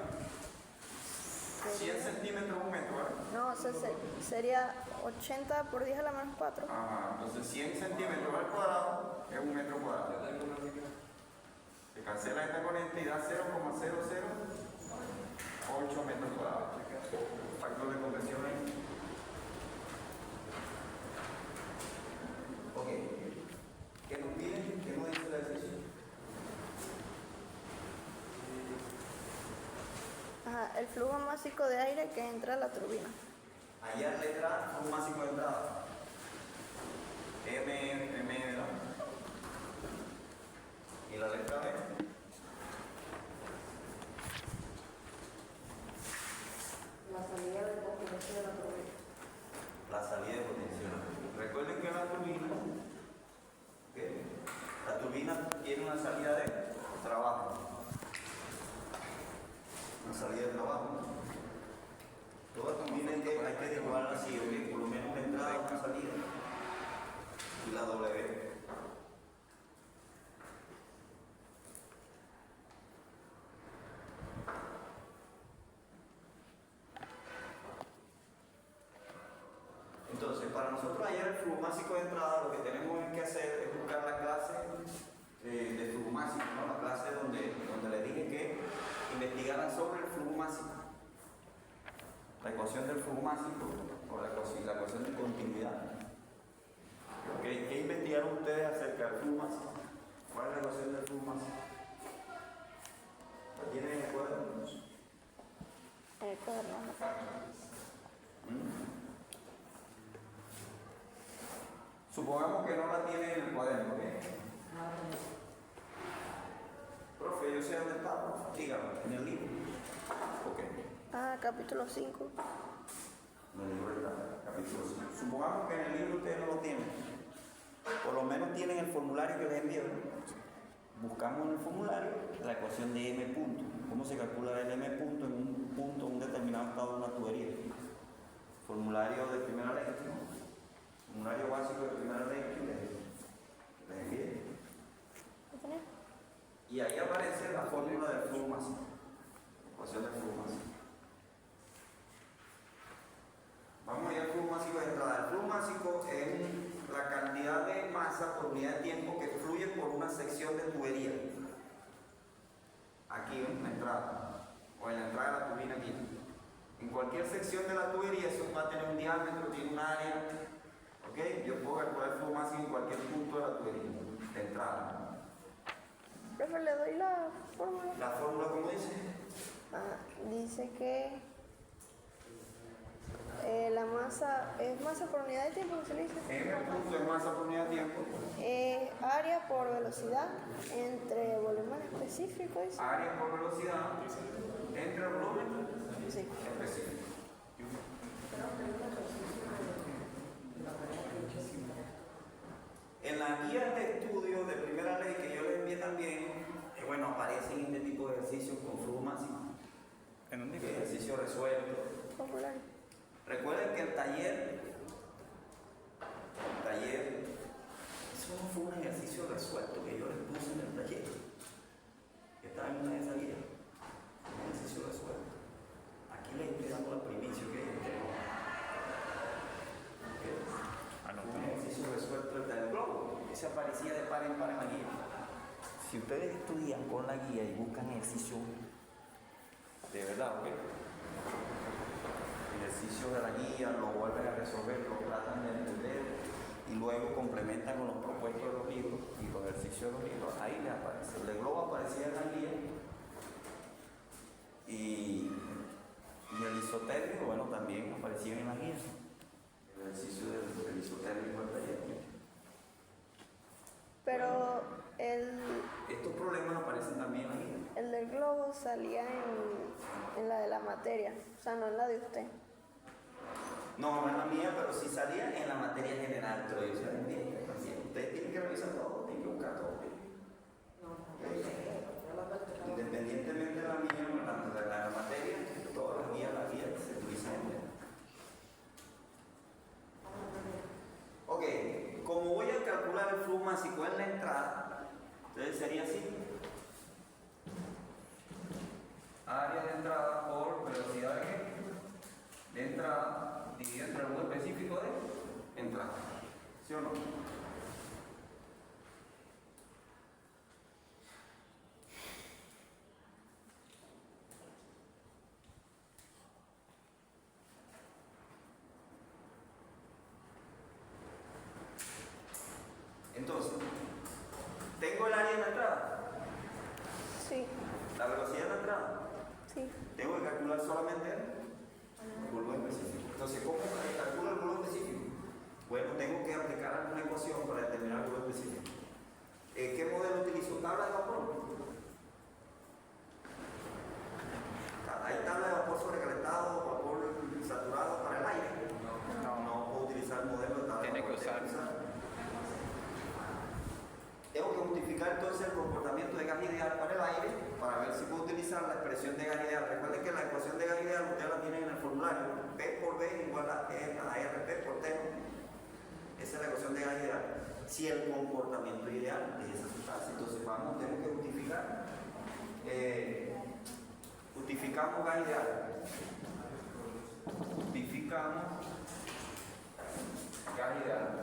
100 centímetros un metro, ¿verdad?
No, sería 80 por 10 a la menos 4.
Ajá, entonces 100 centímetros al cuadrado es un metro cuadrado. Se cancela esta corriente y da 0,0008 metros cuadrados. Factor de conversión ahí. Ok. ¿Qué nos piden? ¿Qué nos dice la decisión?
El flujo másico de aire que entra a la turbina.
Allá en letra, un máximo de entrada. M, ¿verdad? Y la letra B.
La salida de potencia de la turbina.
La salida de potencial. Recuerden que la turbina, ¿ok? La turbina tiene una salida de trabajo. Una salida de trabajo. Toda turbina hay que dibujarla así, ¿ok? Por lo menos una entrada y una salida. Y la W. Entonces, para nosotros hallar el flujo másico de entrada, lo que tenemos que hacer es buscar la clase de flujo másico, ¿no? La clase donde les dije que investigaran sobre el flujo másico. La ecuación del flujo másico o la ecuación de continuidad. ¿Okay? ¿Qué investigaron ustedes acerca del flujo másico? ¿Cuál es la ecuación del flujo másico? ¿La tienen en el cuaderno?
En el cuaderno.
Supongamos que no la tienen en el cuaderno, ¿ok? yo sé dónde está, dígame, en el libro. Ok.
Ah, capítulo 5.
En el libro está, capítulo 5. Supongamos que en el libro ustedes no lo tienen. Por lo menos tienen el formulario que les envié. Buscamos en el formulario la ecuación de m punto. ¿Cómo se calcula el m punto en un punto, en un determinado estado de una tubería? Formulario de primera ley, ¿no? Formulario básico de primera ley que les envié.
¿Lo tenés?
Y ahí aparece la fórmula del flujo máximo. Ecuación del flujo máximo. Vamos a ir al flujo máximo de entrada. El flujo máximo es la cantidad de masa por unidad de tiempo que fluye por una sección de tubería. Aquí en la entrada, o en la entrada de la turbina aquí. En cualquier sección de la tubería eso va a tener un diámetro, tiene un área. ¿Ok? Yo puedo calcular el flujo máximo en cualquier punto de la tubería de entrada.
Profe, le doy la fórmula.
La fórmula, ¿cómo dice?
Dice que la masa es masa por unidad de tiempo, ¿qué se le dice?
M punto es masa por unidad de tiempo.
Área por velocidad entre volumen específico. ¿Dice?
Área por velocidad entre el volumen
Sí.
específico. En la guía de estudio de primera ley que yo les envié también, bueno, aparecen este tipo de ejercicios con flujo máximo.
¿En dónde?
Ejercicio resuelto.
Formulario.
Recuerden que el taller, eso no fue un ejercicio resuelto que yo les puse en el taller. Estaba en una de esas guías. Un ejercicio resuelto. Aquí les estoy dando la primicia que un ejercicio resuelto del globo. Ese aparecía de par en par en la guía. Si ustedes estudian con la guía y buscan ejercicio de verdad, ¿ok? Ejercicio de la guía, lo vuelven a resolver, lo tratan de entender y luego complementan con los propuestos de los libros y los ejercicios de los libros, ahí les aparece. El de globo aparecía en la guía y el isotérmico, bueno, también aparecía en la guía. El ejercicio del isotérmico del taller.
Pero
Estos problemas aparecen también en la guía.
el del globo salía en la de la materia, o sea, no en la de usted.
No, no es la mía, pero sí salía en la materia general, pero yo se la envié. Ustedes tienen que revisar todo, tienen que buscar todo. Independientemente de la mía, la materia, todas las guías se utilizan en ella. Ok, como voy a calcular el flujo máximo en la entrada, entonces sería así. Área de entrada por velocidad de entrada dividido entre el volumen específico de entrada. ¿Sí o no? Entonces, ¿tengo el área de la entrada?
Sí,
¿La velocidad de la entrada?
sí.
Tengo que calcular solamente el volumen específico. Entonces, ¿cómo calculo el volumen específico? Bueno, tengo que aplicar alguna ecuación para determinar el volumen específico. ¿Qué modelo utilizo? ¿Tabla de vapor? ¿Hay tabla de vapor sobrecalentado, vapor saturado para el aire? No puedo utilizar el modelo de tabla de
Tiene
vapor.
que usar.
Tengo que justificar entonces el comportamiento de gas ideal para el aire para ver si puedo utilizar la expresión de gas ideal. Recuerden que la ecuación de gas ideal ustedes la tienen en el formulario. P por B igual a RP por T. Esa es la ecuación de gas ideal. Si el comportamiento ideal de esa sustancia. Entonces tenemos que justificar. Justificamos gas ideal. Justificamos gas ideal.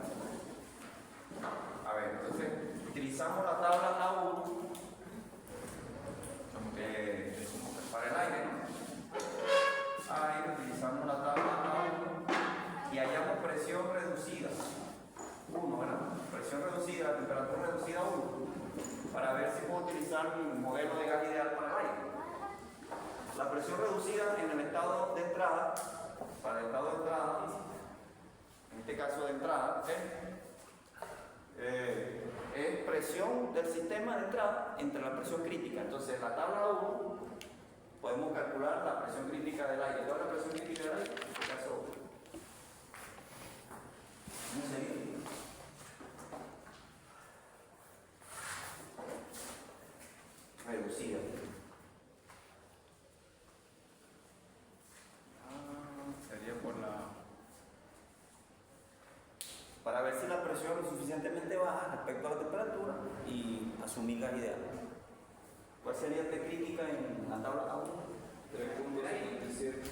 A ver, entonces utilizamos la tabla A1 para el aire, ¿no? Aire, utilizamos la tabla A1 y hallamos presión reducida 1, ¿verdad? Presión reducida, temperatura reducida 1, para ver si puedo utilizar mi modelo de gas ideal para el aire. La presión reducida en el estado de entrada, para el estado de entrada, en este caso de entrada, es presión del sistema de entrada entre la presión crítica. Entonces, en la tabla 1 podemos calcular la presión crítica del aire. ¿Cuál es la presión crítica del aire? En este caso, ¿cómo sería? Reducida.
Sería por la...
Para ver si la presión es suficientemente baja respecto a la temperatura y asumir gas ideal. ¿Cuál sería T crítica en la tabla A1?
3.77.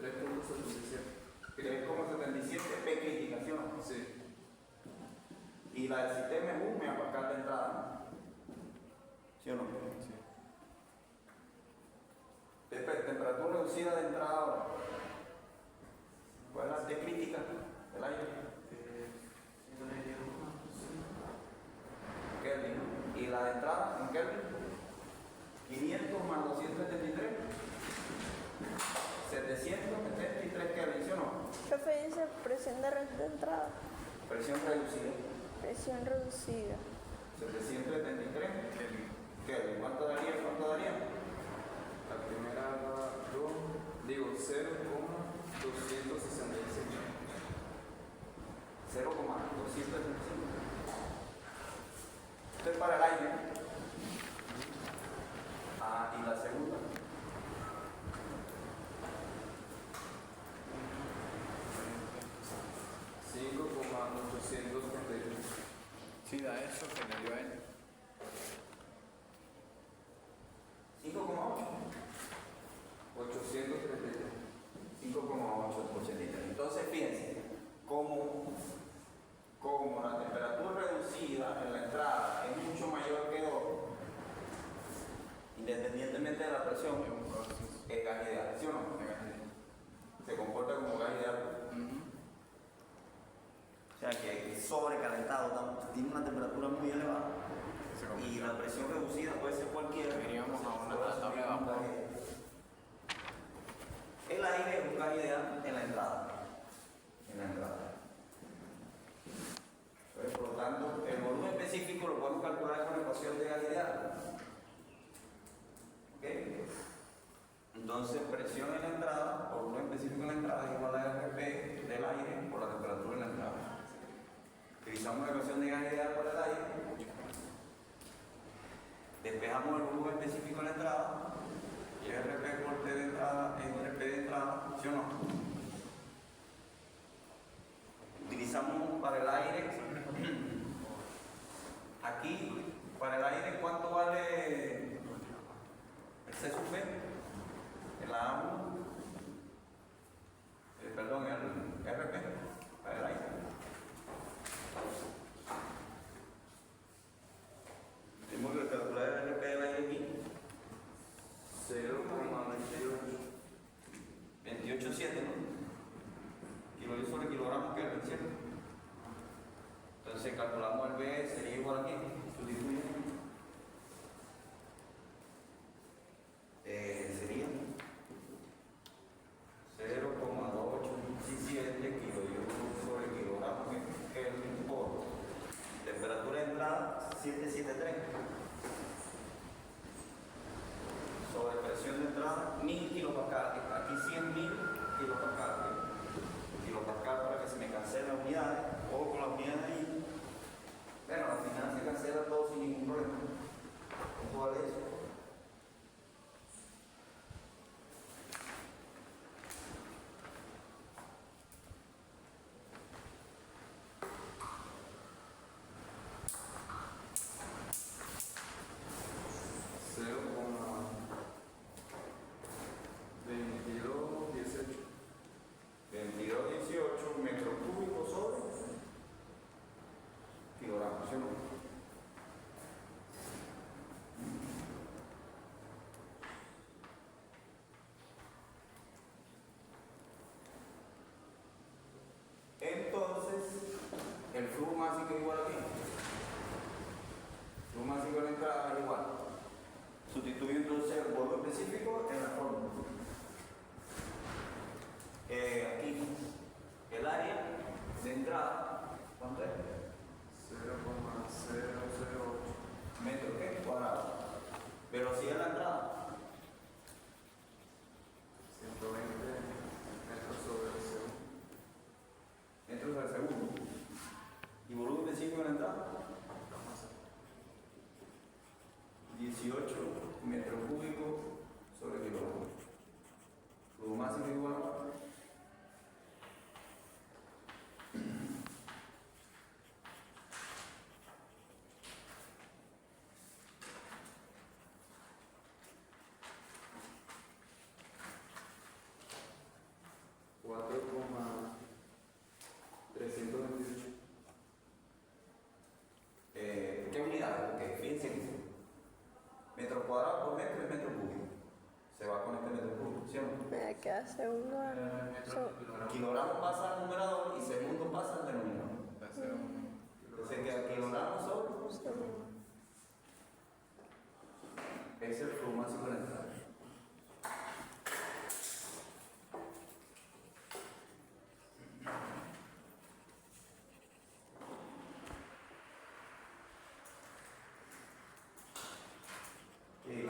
3.77.
3,77 P crítica, ¿sí o no?
Sí.
Y la del sistema es 1 megapascal de entrada, ¿no? ¿Sí o no?
Sí.
Temperatura reducida de entrada ahora. ¿Cuál es la T crítica del aire? Kelvin. ¿Y la de entrada en Kelvin? 500 más 273. 773 Kelvin, ¿sí o no?
Jefe dice presión de entrada,
Presión reducida.
presión reducida.
773
Kelvin.
Kelvin. ¿Cuánto daría? ¿Cuánto daría?
La primera 0,266.
0,265. Esto es para el aire. Ah, y la segunda.
Sí, da eso que le dio a él.
5,8.
833.
5,883. Entonces, fíjense, como la temperatura reducida en la entrada es mucho mayor que 2, independientemente de la presión, es gas ideal, ¿sí o no? Se comporta como gas ideal. O sea que es sobrecalentado, tiene una temperatura muy elevada y la presión reducida puede ser cualquiera.
Iríamos a una tabla de vapor.
El aire es un gas ideal en la entrada. En la entrada. Entonces, por lo tanto, el volumen específico lo podemos calcular con la ecuación de gas ideal. ¿Ok? Entonces, presión en la entrada, o volumen específico en la entrada, es igual a RP del aire por la temperatura en la entrada. Utilizamos la ecuación de gas ideal para el aire. Despejamos el volumen específico en la entrada. Y RP por T de entrada es RP de entrada, ¿sí o no? Utilizamos para el aire. Aquí, para el aire, ¿cuánto vale el C sub P? El A1. Perdón, el RP para el aire. Tenemos que calcular el RP del aire aquí. 28,7, ¿no? Kilojoules sobre kilogramos Kelvin, ¿cierto? Entonces calculamos el B, sería igual aquí. Sustituye. Sería 0,287 kilojoules sobre kilogramos Kelvin por temperatura de entrada 773. Sobre presión de entrada 1000 kilopascal, aquí 100.000 kilopascal. Kilopascal para que se me cancelen las unidades, o con las unidades ahí. Bueno, al final se cancela todo sin ningún problema. ¿Cuánto vale eso? El flujo másico es igual aquí. El flujo másico de la entrada es igual. Sustituyo entonces el volumen específico en la fórmula. Aquí, el área de entrada, ¿cuánto es?
0,008
metros ¿qué? Cuadrados. Velocidad de la entrada.
120 metros sobre el segundo.
Metros al segundo. ¿Y volumen específico de la entrada? 18 metros cúbicos sobre kilogramo. Flujo máximo igual a
4,328.
¿Qué unidades? Porque fíjense que metro cuadrado por metro es metro cúbico. Se va con este metro cúbico, ¿sí o no?
Me queda segundo.
Kilogramo pasa al numerador y segundo pasa al denominador. Entonces queda kilogramo sobre. Ese es el flujo máximo de la entrada.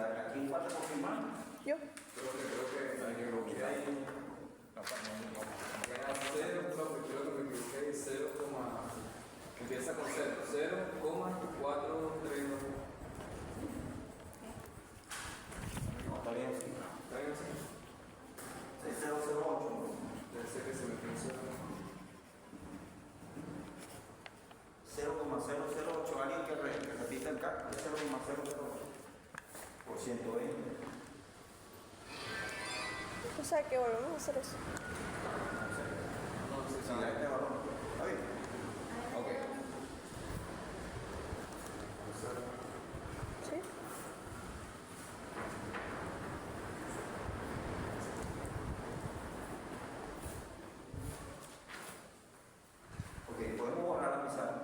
Aquí falta confirmar.
Yo.
Creo que hay que bloquear. Cero, profe, creo que me equivoqué. 0, empieza con 0. 0,432.
No, está bien, sí.
¿Está bien así?
6008.
Debe ser que se me pensó.
0,008. Alguien que repita el cálculo. 0,008 por 120.
O sea que volvemos a hacer eso.
Si da este valor. ¿Está bien? Ok.
¿Sí?
Ok, podemos borrar la pizarra.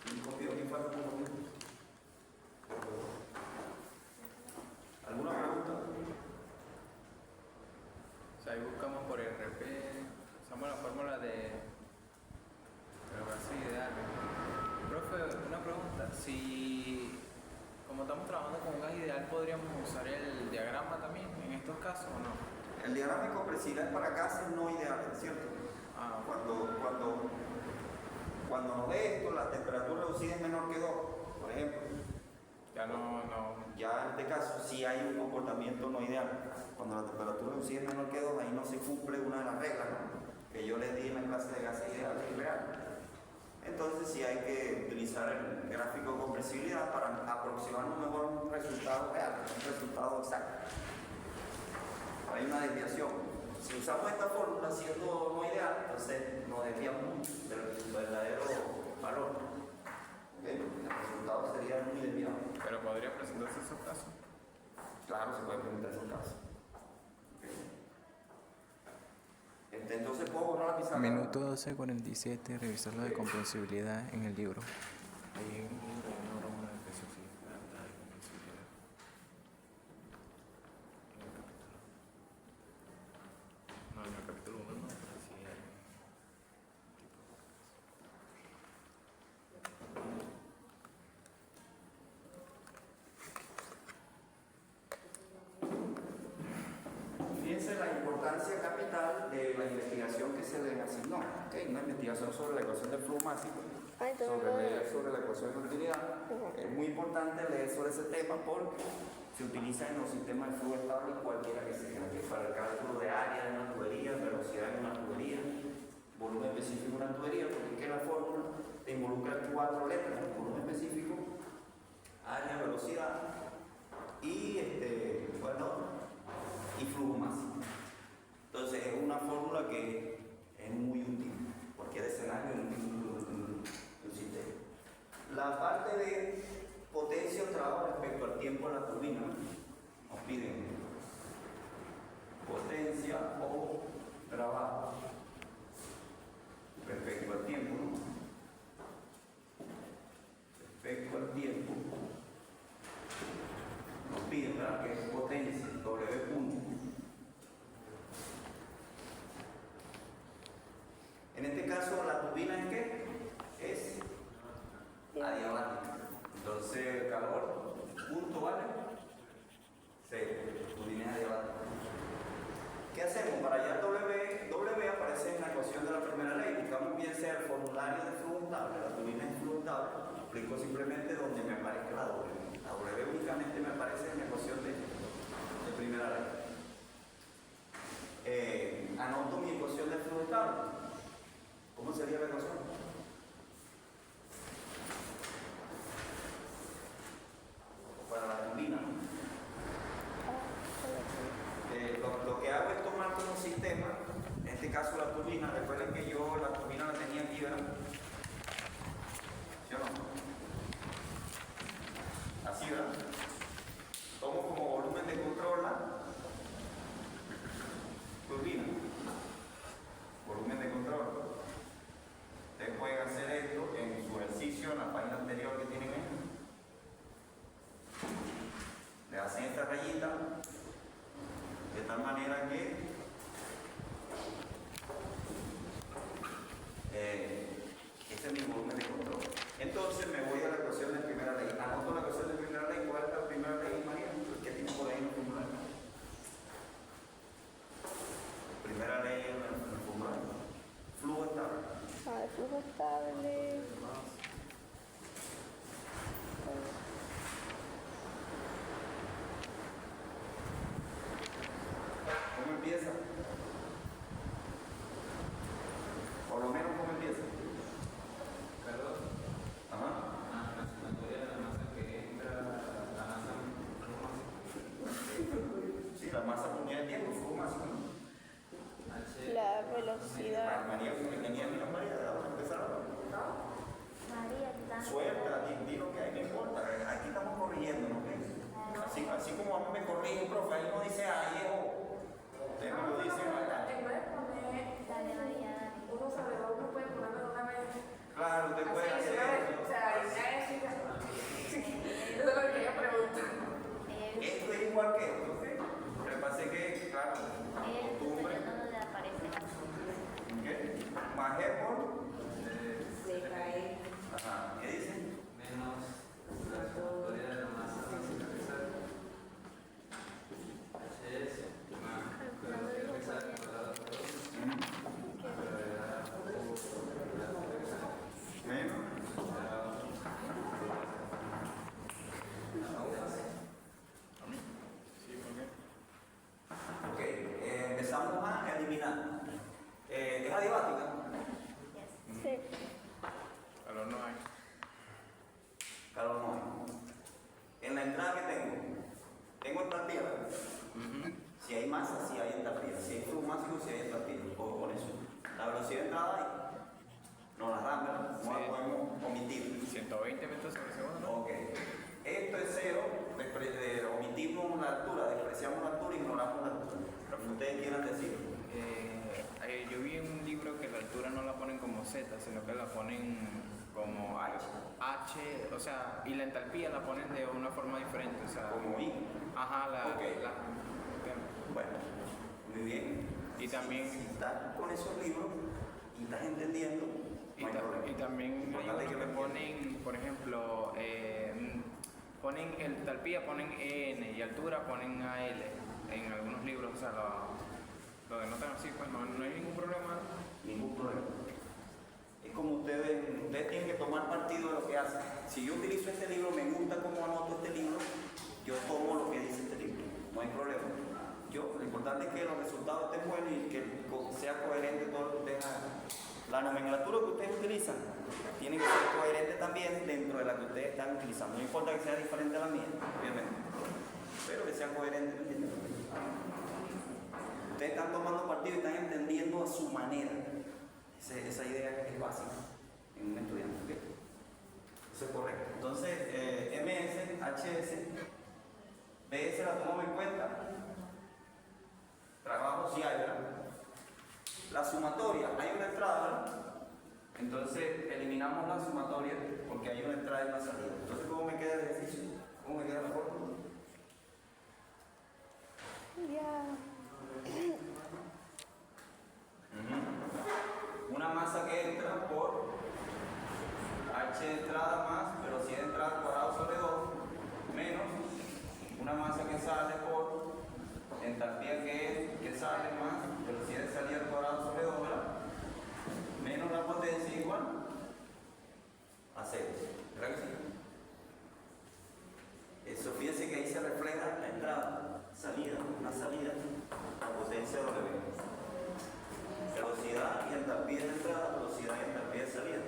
¿Quién copió? ¿Quién falta por copiar? ¿Alguna pregunta?
O sea, ahí buscamos por RP, usamos la fórmula de base ideal. Profe, una pregunta, si como estamos trabajando con un gas ideal, ¿podríamos usar el diagrama también en estos casos o no?
El diagrama de compresividad es para gases no ideales, ¿cierto?
Ah,
Cuando nos dé esto, la temperatura reducida es menor que 2, por ejemplo.
ya no.
Ya en este caso sí hay un comportamiento no ideal. Cuando la temperatura reducida es menor que 2, ahí no se cumple una de las reglas, ¿no?, que yo les di en la clase de gases ideales y reales. Entonces sí hay que utilizar el gráfico de compresibilidad para aproximar un mejor resultado real, un resultado exacto. Hay una desviación. Si usamos esta fórmula siendo no ideal, entonces nos desviamos mucho del verdadero valor. ¿Okay? El resultado sería muy desviado.
Pero podría presentarse esos casos.
Claro, se puede presentar esos casos. Entonces puedo borrar la pizarra.
Minuto 12:47, revisar lo de comprensibilidad en el libro. Ahí en el libro hay una broma de especificidad de comprensibilidad.
No, en el capítulo 1 no, pero sí hay.
Fíjense la importancia capital de la investigación que se le asignó. ¿Okay? Una investigación sobre la ecuación del flujo máximo, sobre la ecuación de utilidad. Es muy importante leer sobre ese tema porque se utiliza en los sistemas de flujo estable cualquiera que sea, que para el cálculo de área de una tubería, velocidad de una tubería, volumen específico de una tubería, porque es que la fórmula te involucra 4 letras: volumen específico, área, velocidad y y flujo máximo. Entonces es una fórmula que es muy útil, cualquier escenario en un sistema. La parte de potencia o trabajo respecto al tiempo en la turbina, nos piden potencia o trabajo respecto al tiempo, ¿no? Respecto al tiempo, nos piden, ¿verdad?, que es potencia, W punto. En este caso, ¿la turbina es qué? adiabática. Entonces el calor, punto, ¿vale? Cero. Turbina es adiabática. ¿Qué hacemos? Para hallar W aparece en la ecuación de la primera ley. Buscamos bien sea el formulario de flujo estable, la turbina es flujo estable. Aplico simplemente donde me aparezca la W. La W únicamente me aparece en la ecuación de primera ley. Anoto mi ecuación de flujo estable. ¿Cómo sería la ecuación? Para la turbina. Lo que hago es tomar como sistema, en este caso la turbina. Recuerden que yo la turbina la tenía aquí, ¿verdad? ¿Sí o no? Así, ¿verdad? Tomo como volumen de control la turbina. Volumen de control. Ustedes pueden hacer esto en su ejercicio, en la página anterior que tienen ahí. Le hacen esta rayita de tal manera que este es mi volumen de control. Entonces me voy a la ecuación de primera ley. Anoto la ecuación de primera ley. ¿Cuál es la primera ley, María? ¿Qué tiene por ahí en el formulario? Primera ley en el formulario. Flujo estable.
Ah, el flujo estable.
¿Cómo empieza? Por lo menos, ¿cómo empieza?
Perdón.
Ajá.
La sumatoria de la masa que entra, la masa.
Sí, la masa por unidad de tiempo, flujo máximo.
La velocidad.
María, mira María, vamos a empezar ahora.
María, está.
Suelta, di lo que hay, no importa. Aquí estamos corrigiendo, ¿no? Así como a mí me corrige, profe, ahí no dice ay, ustedes me lo dicen, ¿verdad?
En vez de poner
Dale, María, dale.
uno sobre dos, uno puede ponerlo de una vez.
Claro, usted puede
Así,
hacer
de una vez.
eso.
O sea, ya es eso es lo que yo pregunto.
Esto es igual que esto, ¿ok? Lo que pasa es que, claro, costumbre,
No le aparece la
¿ok? Más E por,
Le cae.
ajá, ¿qué dice?
Menos la sumatoria de la masa universal. HS más la velocidad universal cuadrada por 2. La gravedad por la universal.
Menos. Ok, empezamos a eliminar. ¿Es adiabática?
Sí.
Calor no hay.
Calor no hay. En la entrada que tengo entalpía, ¿verdad? Si hay masa, si hay entalpía. Si hay flujo máximo, si hay entalpía. Ojo con eso. La velocidad de entrada hay. No la dan, ¿verdad? No la podemos omitir.
120 metros sobre segundo, ¿no?
Ok. Esto es cero. Omitimos la altura, despreciamos la altura y ignoramos la altura. Lo que ustedes quieran decir.
Yo vi en un libro que la altura no la ponen como Z, sino que la ponen como H, o sea, y la entalpía la ponen de una forma diferente, o sea,
Como I.
ajá,
Ok. Bueno, muy bien.
Y también-
Si estás con esos libros y estás entendiendo, no hay problema.
y también hay
Importante
unos
que
que
lo
ponen, por ejemplo, ponen entalpía, ponen EN y altura ponen AL en algunos libros, o sea, lo denotan así, pues no hay ningún problema.
Ningún problema. Es como ustedes tienen que tomar partido de lo que hacen. Si yo utilizo este libro, me gusta cómo anoto este libro, yo tomo lo que dice este libro. No hay problema. Lo importante es que los resultados estén buenos y que sea coherente todo lo que ustedes hagan. La nomenclatura que ustedes utilizan tiene que ser coherente también dentro de la que ustedes están utilizando. No importa que sea diferente a la mía, obviamente, pero que sea coherente, ¿me entienden? Ustedes están tomando partido y están entendiendo a su manera. Esa idea es básica en un estudiante. ¿Okay? Eso es correcto. Entonces, MS, HS, BS la tomamos en cuenta. Trabajo si hay, ¿verdad? La sumatoria, hay una entrada, ¿verdad? Entonces, eliminamos la sumatoria porque hay una entrada y una salida. Entonces, ¿cómo me queda el ejercicio? ¿Cómo me queda la fórmula?
Ya.
Una masa que entra por H de entrada más una masa que sale por entalpía que sale más velocidad de salida al cuadrado sobre 2, ¿verdad? Menos la potencia igual a 0, ¿verdad que sí? Eso, fíjense que ahí se refleja la entrada, salida, una salida, la potencia W. Velocidad y entalpía de entrada, velocidad y entalpía de salida.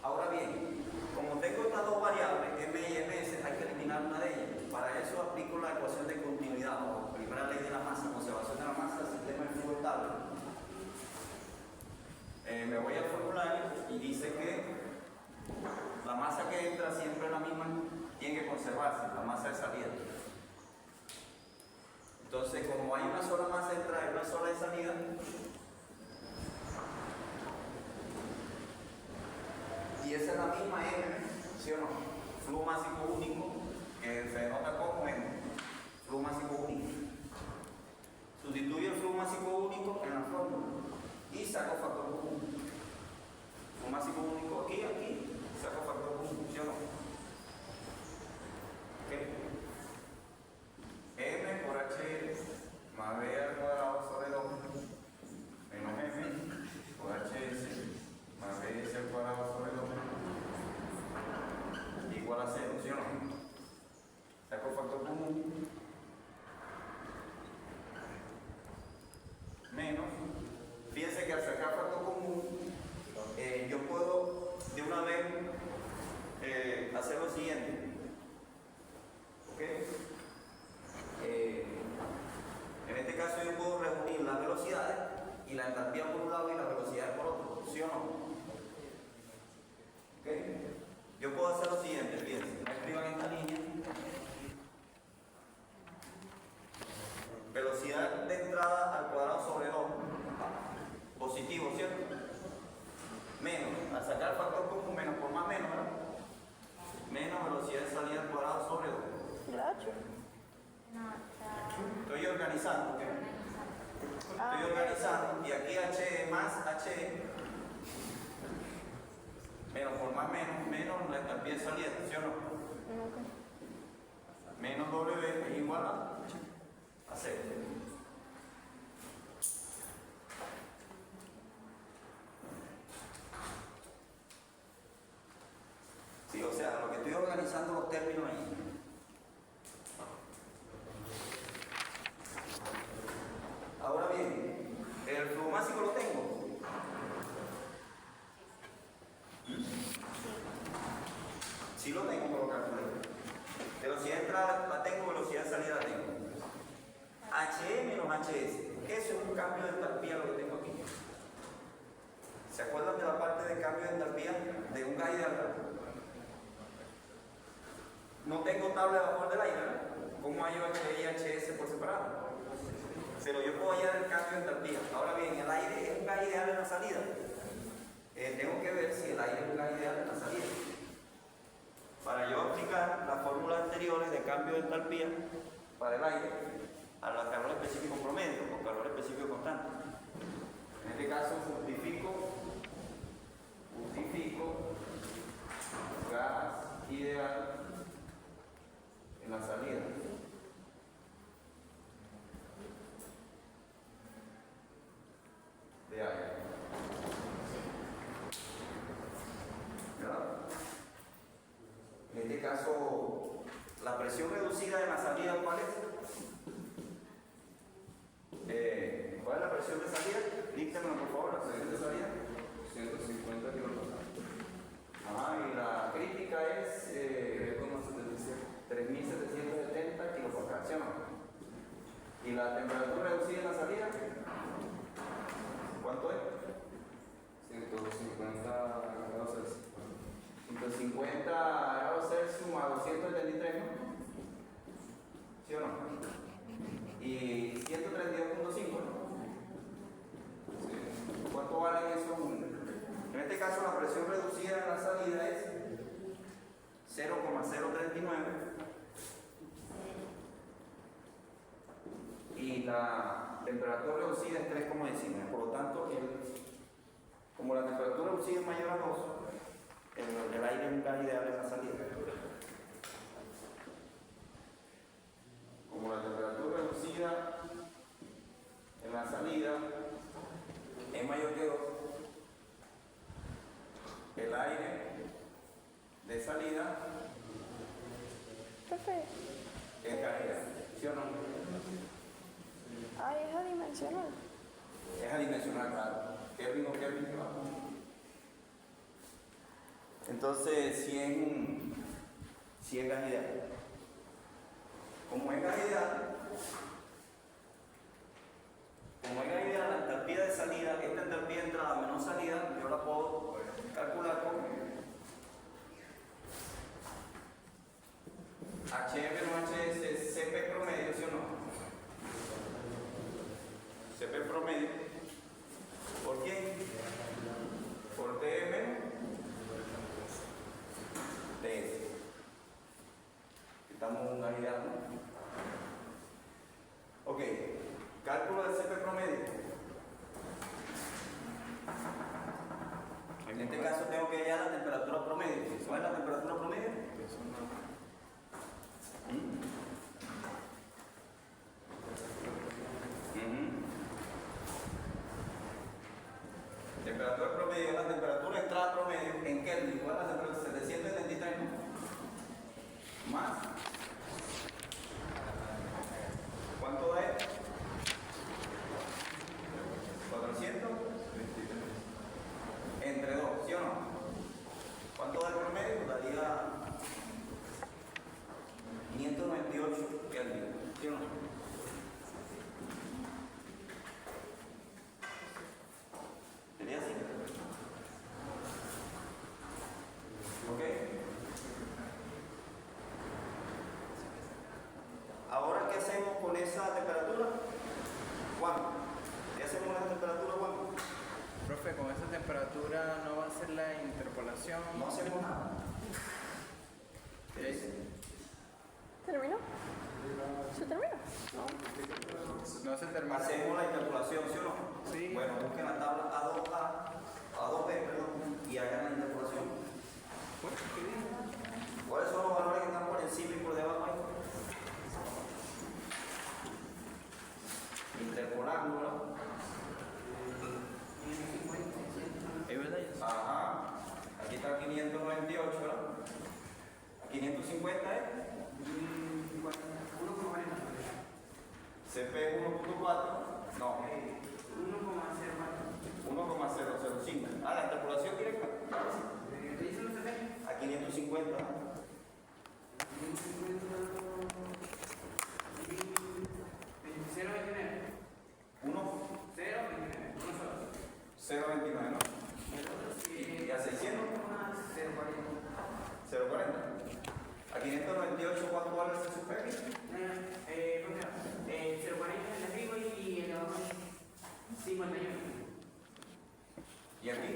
Ahora bien, como tengo estas dos variables, M y MS, hay que eliminar una de ellas. Para eso aplico la ecuación de continuidad o primera ley de la masa, conservación de la masa del sistema de flujo estable. Me voy al formulario y dice que la masa que entra siempre es la misma, tiene que conservarse, la masa de salida. Entonces, como hay una sola masa de entrada y una sola de salida, y esa es la misma M, ¿sí o no? Flujo másico único, que se denota como M, flujo másico único. Sustituyo el flujo másico único en la fórmula y saco factor común. Flujo másico único aquí, saco factor común, ¿sí o no? ¿Okay? M por HL más B al cuadrado sobre 2 menos M por HS más BS al cuadrado sobre 2 igual a 0, ¿sí o no? Saco factor común menos, fíjense que al sacar factor común yo puedo de una vez hacer lo siguiente, ¿ok? En este caso yo puedo reunir las velocidades y la entalpía por un lado y las velocidades por otro, ¿sí o no? ¿Ok? Yo puedo hacer lo siguiente, fíjense, no escriban esta línea. Velocidad de entrada al cuadrado sobre 2, positivo, ¿cierto? Menos, al sacar factor común, menos por más menos, ¿verdad? Menos velocidad de salida al cuadrado sobre 2.
Gracias.
No, está
Estoy organizando, ¿ok? Estoy organizando y aquí H más H menos por más menos la entalpía de salida, ¿sí o no? Menos W es igual a 0. Sí, o sea, lo que estoy organizando los términos ahí. Ahora bien, el flujo másico lo tengo. Sí lo tengo, por lo calculé. Velocidad de entrada la tengo, velocidad de salida la tengo. HE menos HS. Eso es un cambio de entalpía lo que tengo aquí. ¿Se acuerdan de la parte de cambio de entalpía de un gas ideal? No tengo tabla de vapor del aire, ¿verdad? ¿Cómo hallo HE y HS por separado? Pero yo puedo hallar el cambio de entalpía. Ahora bien, el aire es un gas ideal en la salida. Tengo que ver si el aire es un gas ideal en la salida. Para yo aplicar las fórmulas anteriores de cambio de entalpía para el aire a la calor específico promedio o calor específico constante. En este caso, justifico gas ideal en la salida. De aire. ¿Verdad? En este caso, la presión reducida en la salida, ¿cuál es? ¿Cuál es la presión de salida? Díctemelo por favor, la presión de salida.
150 kilopascales.
Ajá, y la crítica es 3.770 kilopascales, ¿sí o no? ¿Y la temperatura reducida en la salida? ¿Cuánto es?
150 grados Celsius.
150 grados Celsius a 273, ¿no? ¿Sí o no? Y 132.5, ¿no? ¿Cuánto valen esos números? En este caso la presión reducida en la salida es 0,039 y la temperatura reducida es 3,19. Por lo tanto, Como la temperatura lucida es mayor a 2, el aire es un gas ideal en la salida. Como la temperatura lucida en la salida es mayor que 2, el aire de salida
Profe,
es gas ideal. ¿Sí o no?
ay, es adimensional.
Es adimensional, claro. Kelvin o Kelvin, claro. Entonces, si es gas ideal. Como es gas ideal, la entalpía de salida, esta entalpía de entrada menos salida, yo la puedo calcular con HF menos HS, CP promedio, ¿sí o no? CP promedio, ¿por quién? Por TM, TS. Estamos en un gas ideal, ¿no? Ok, cálculo del CP promedio. En este caso tengo que hallar la temperatura promedio. ¿Cuál es la temperatura promedio? Temperatura promedio es la temperatura entrada promedio en Kelvin. ¿Cuál es la temperatura? 773, ¿no? Más. ¿Cuánto da esto? 400 entre 2, ¿sí o no? ¿Cuánto da el promedio? Daría 598 Kelvin, ¿sí o no? ¿Sería así? ¿Ok? Ahora, ¿qué hacemos con esa temperatura? Juan, ¿qué hacemos con esa temperatura, Juan?
Profe, con esa temperatura no va a ser la interpolación.
No hacemos nada.
¿Terminó? ¿Se terminó?
No se termina.
Hacemos la interpolación, ¿sí o no?
Sí.
Bueno, busquen la tabla A2B, perdón, y hagan la interpolación. ¿Cuáles son los valores que están por encima y por debajo ahí? Interpolándola.
¿Es verdad?
Ajá. Aquí está 598, ¿verdad? 550 es. CP 1.4. No. 1,005. Ah, la interpolación directa. A 550. Uno. 0.29, ¿no? ¿Y a 600? 0.40. ¿A 598 cuánto vale ese super?
51.
¿Y aquí?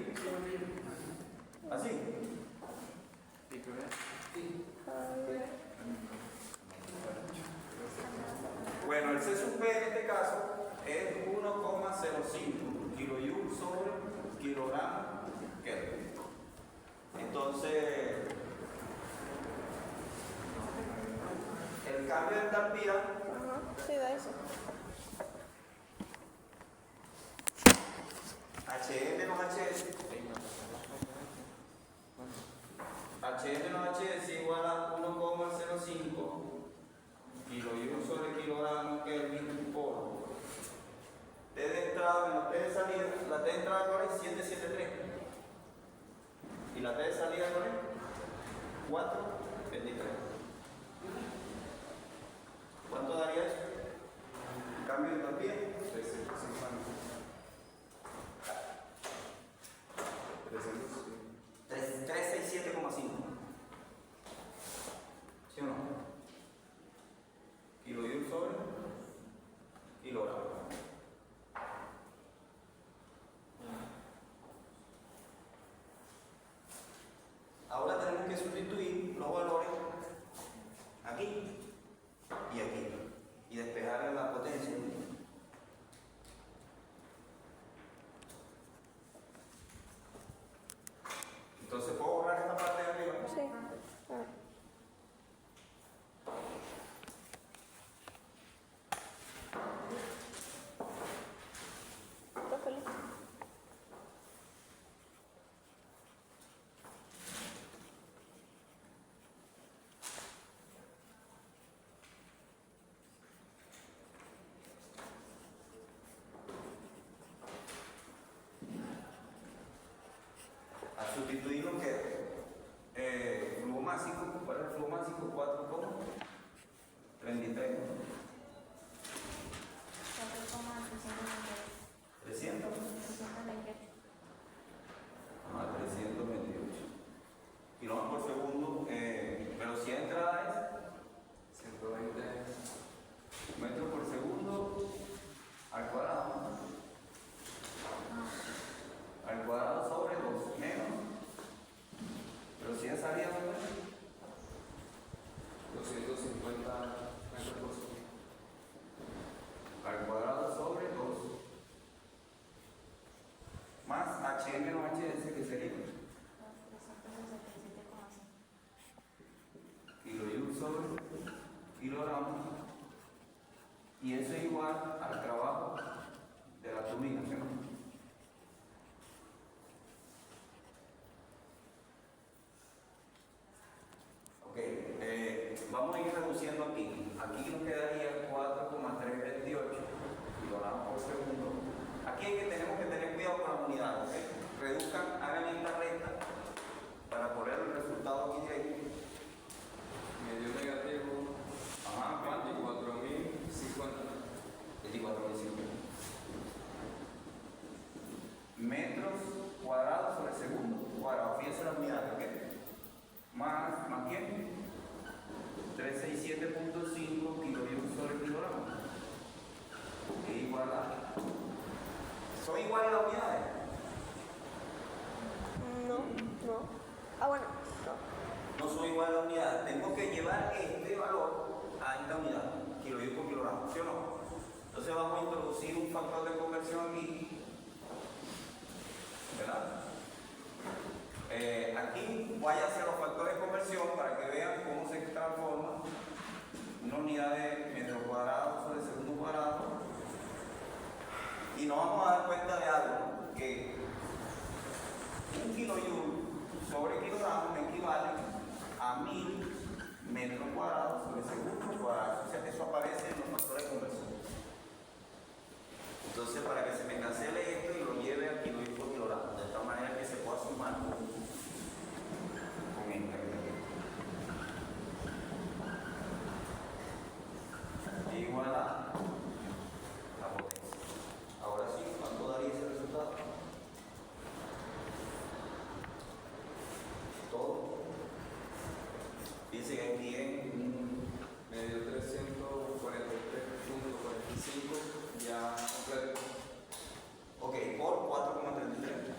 ¿Así?
¿Y tú ves?
Bueno, el C sub P en este caso es 1,05 kilojoule sobre kilogramo Kelvin. Entonces, el cambio de entalpía
Ajá, sí, da eso.
HN menos HS, HN menos HS es igual a 1,05 kilojoule sobre kilogramo Kelvin por T de entrada menos T de salida. La T de entrada ahora es 773 y la T de salida ahora es 423. ¿Cuánto daría eso? Cambio de entalpía. 367,5. ¿Sí o no? Kilojoule sobre kilogramo. Ahora tenemos que sustituir los valores aquí y aquí y despejar la potencia. kilogramos, y eso es igual al trabajo de la turbina, ¿sí? Ok, vamos a ir reduciendo aquí. Aquí nos quedaría 4,328 kilogramos por segundo. Aquí es que tenemos que tener cuidado con las unidades, ¿ok? Reduzcan, hagan esta recta para poner el resultado aquí directo.
Medio negativo.
Ajá,
24.050.
24.050 metros cuadrados sobre segundo cuadrado. Fíjense la unidad, ¿ok? Más ¿quién? 367.5 kilojoules sobre kilogramo. Es igual a... ¿Son iguales las unidades?
No. Ah, bueno, no.
No son iguales las unidades. Tengo que llevar este valor a esta unidad, kilojoules por kilogramo, ¿sí o no? Entonces vamos a introducir un factor de conversión aquí, ¿verdad? Aquí vaya a hacer los factores de conversión para que vean cómo se transforma una unidad de metro cuadrado sobre segundo cuadrado. Y nos vamos a dar cuenta de algo, ¿no? Que un kilojoule sobre kilogramo equivale a 1000 metros cuadrados sobre segundo cuadrado. O sea, eso aparece en los factores de conversión. Entonces, para que se me cancele esto y lo lleve a kilojoule por kilogramo, de tal manera que se pueda sumar con esta que está aquí. Igual a la potencia. Ahora sí, ¿cuánto daría ese resultado? Todo. Dice que aquí en
Medio 343.45 ya completo.
ok, por 4,33.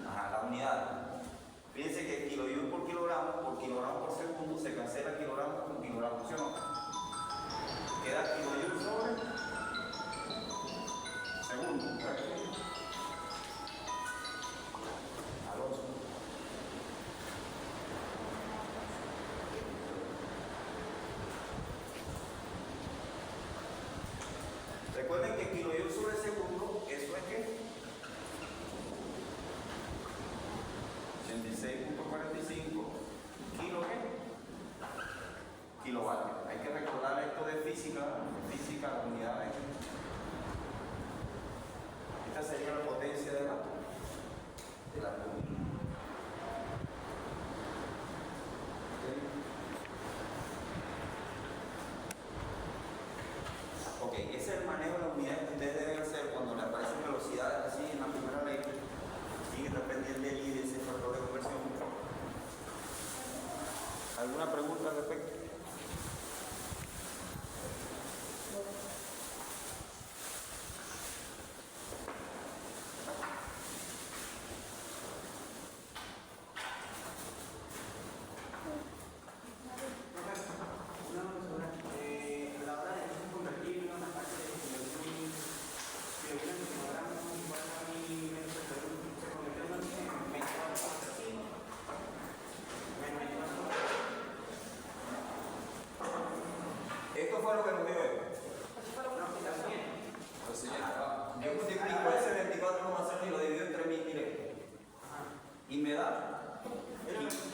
Ajá, la unidad. Fíjense que kilojoule por kilogramo por segundo, se cancela kilogramo con kilogramo, ¿sí o no? Queda kilojoule sobre segundo, ¿correcto? Alonso. Recuerden que kilojoule sobre segundo, ¿eso es qué? 86.45 kilovatios. Hay que recordar esto de física, las unidades. Esta sería la potencia de la turbina. Ok, ese es el manejo de las unidades que ustedes deben hacer cuando le aparecen velocidades así en la primera ley. Y dependiendo del I de ese factor de conversión. ¿Alguna pregunta al respecto? Esto fue lo que nos dio él. Yo multiplico ese 24,0 y lo divido entre 1000 directos. Y me da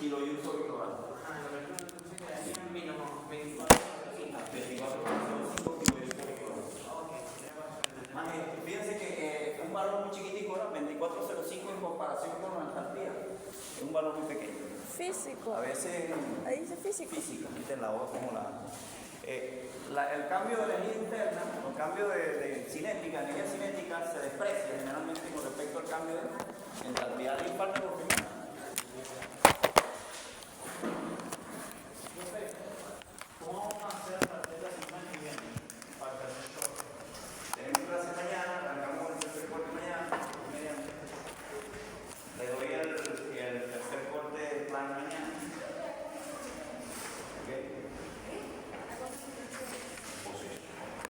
kilojoule sobre kilogramo. 24,05 kilojoule sobre kilogramo. Fíjense que un valor muy chiquitico era 24,05 en comparación con la entalpía. Es un valor muy pequeño.
Físico.
A veces
Ahí dice físico.
física, quiten la voz como el cambio de energía interna, el cambio de cinética, energía cinética se desprecia generalmente con respecto al cambio de entalpía. ¿Alguien falta por primero?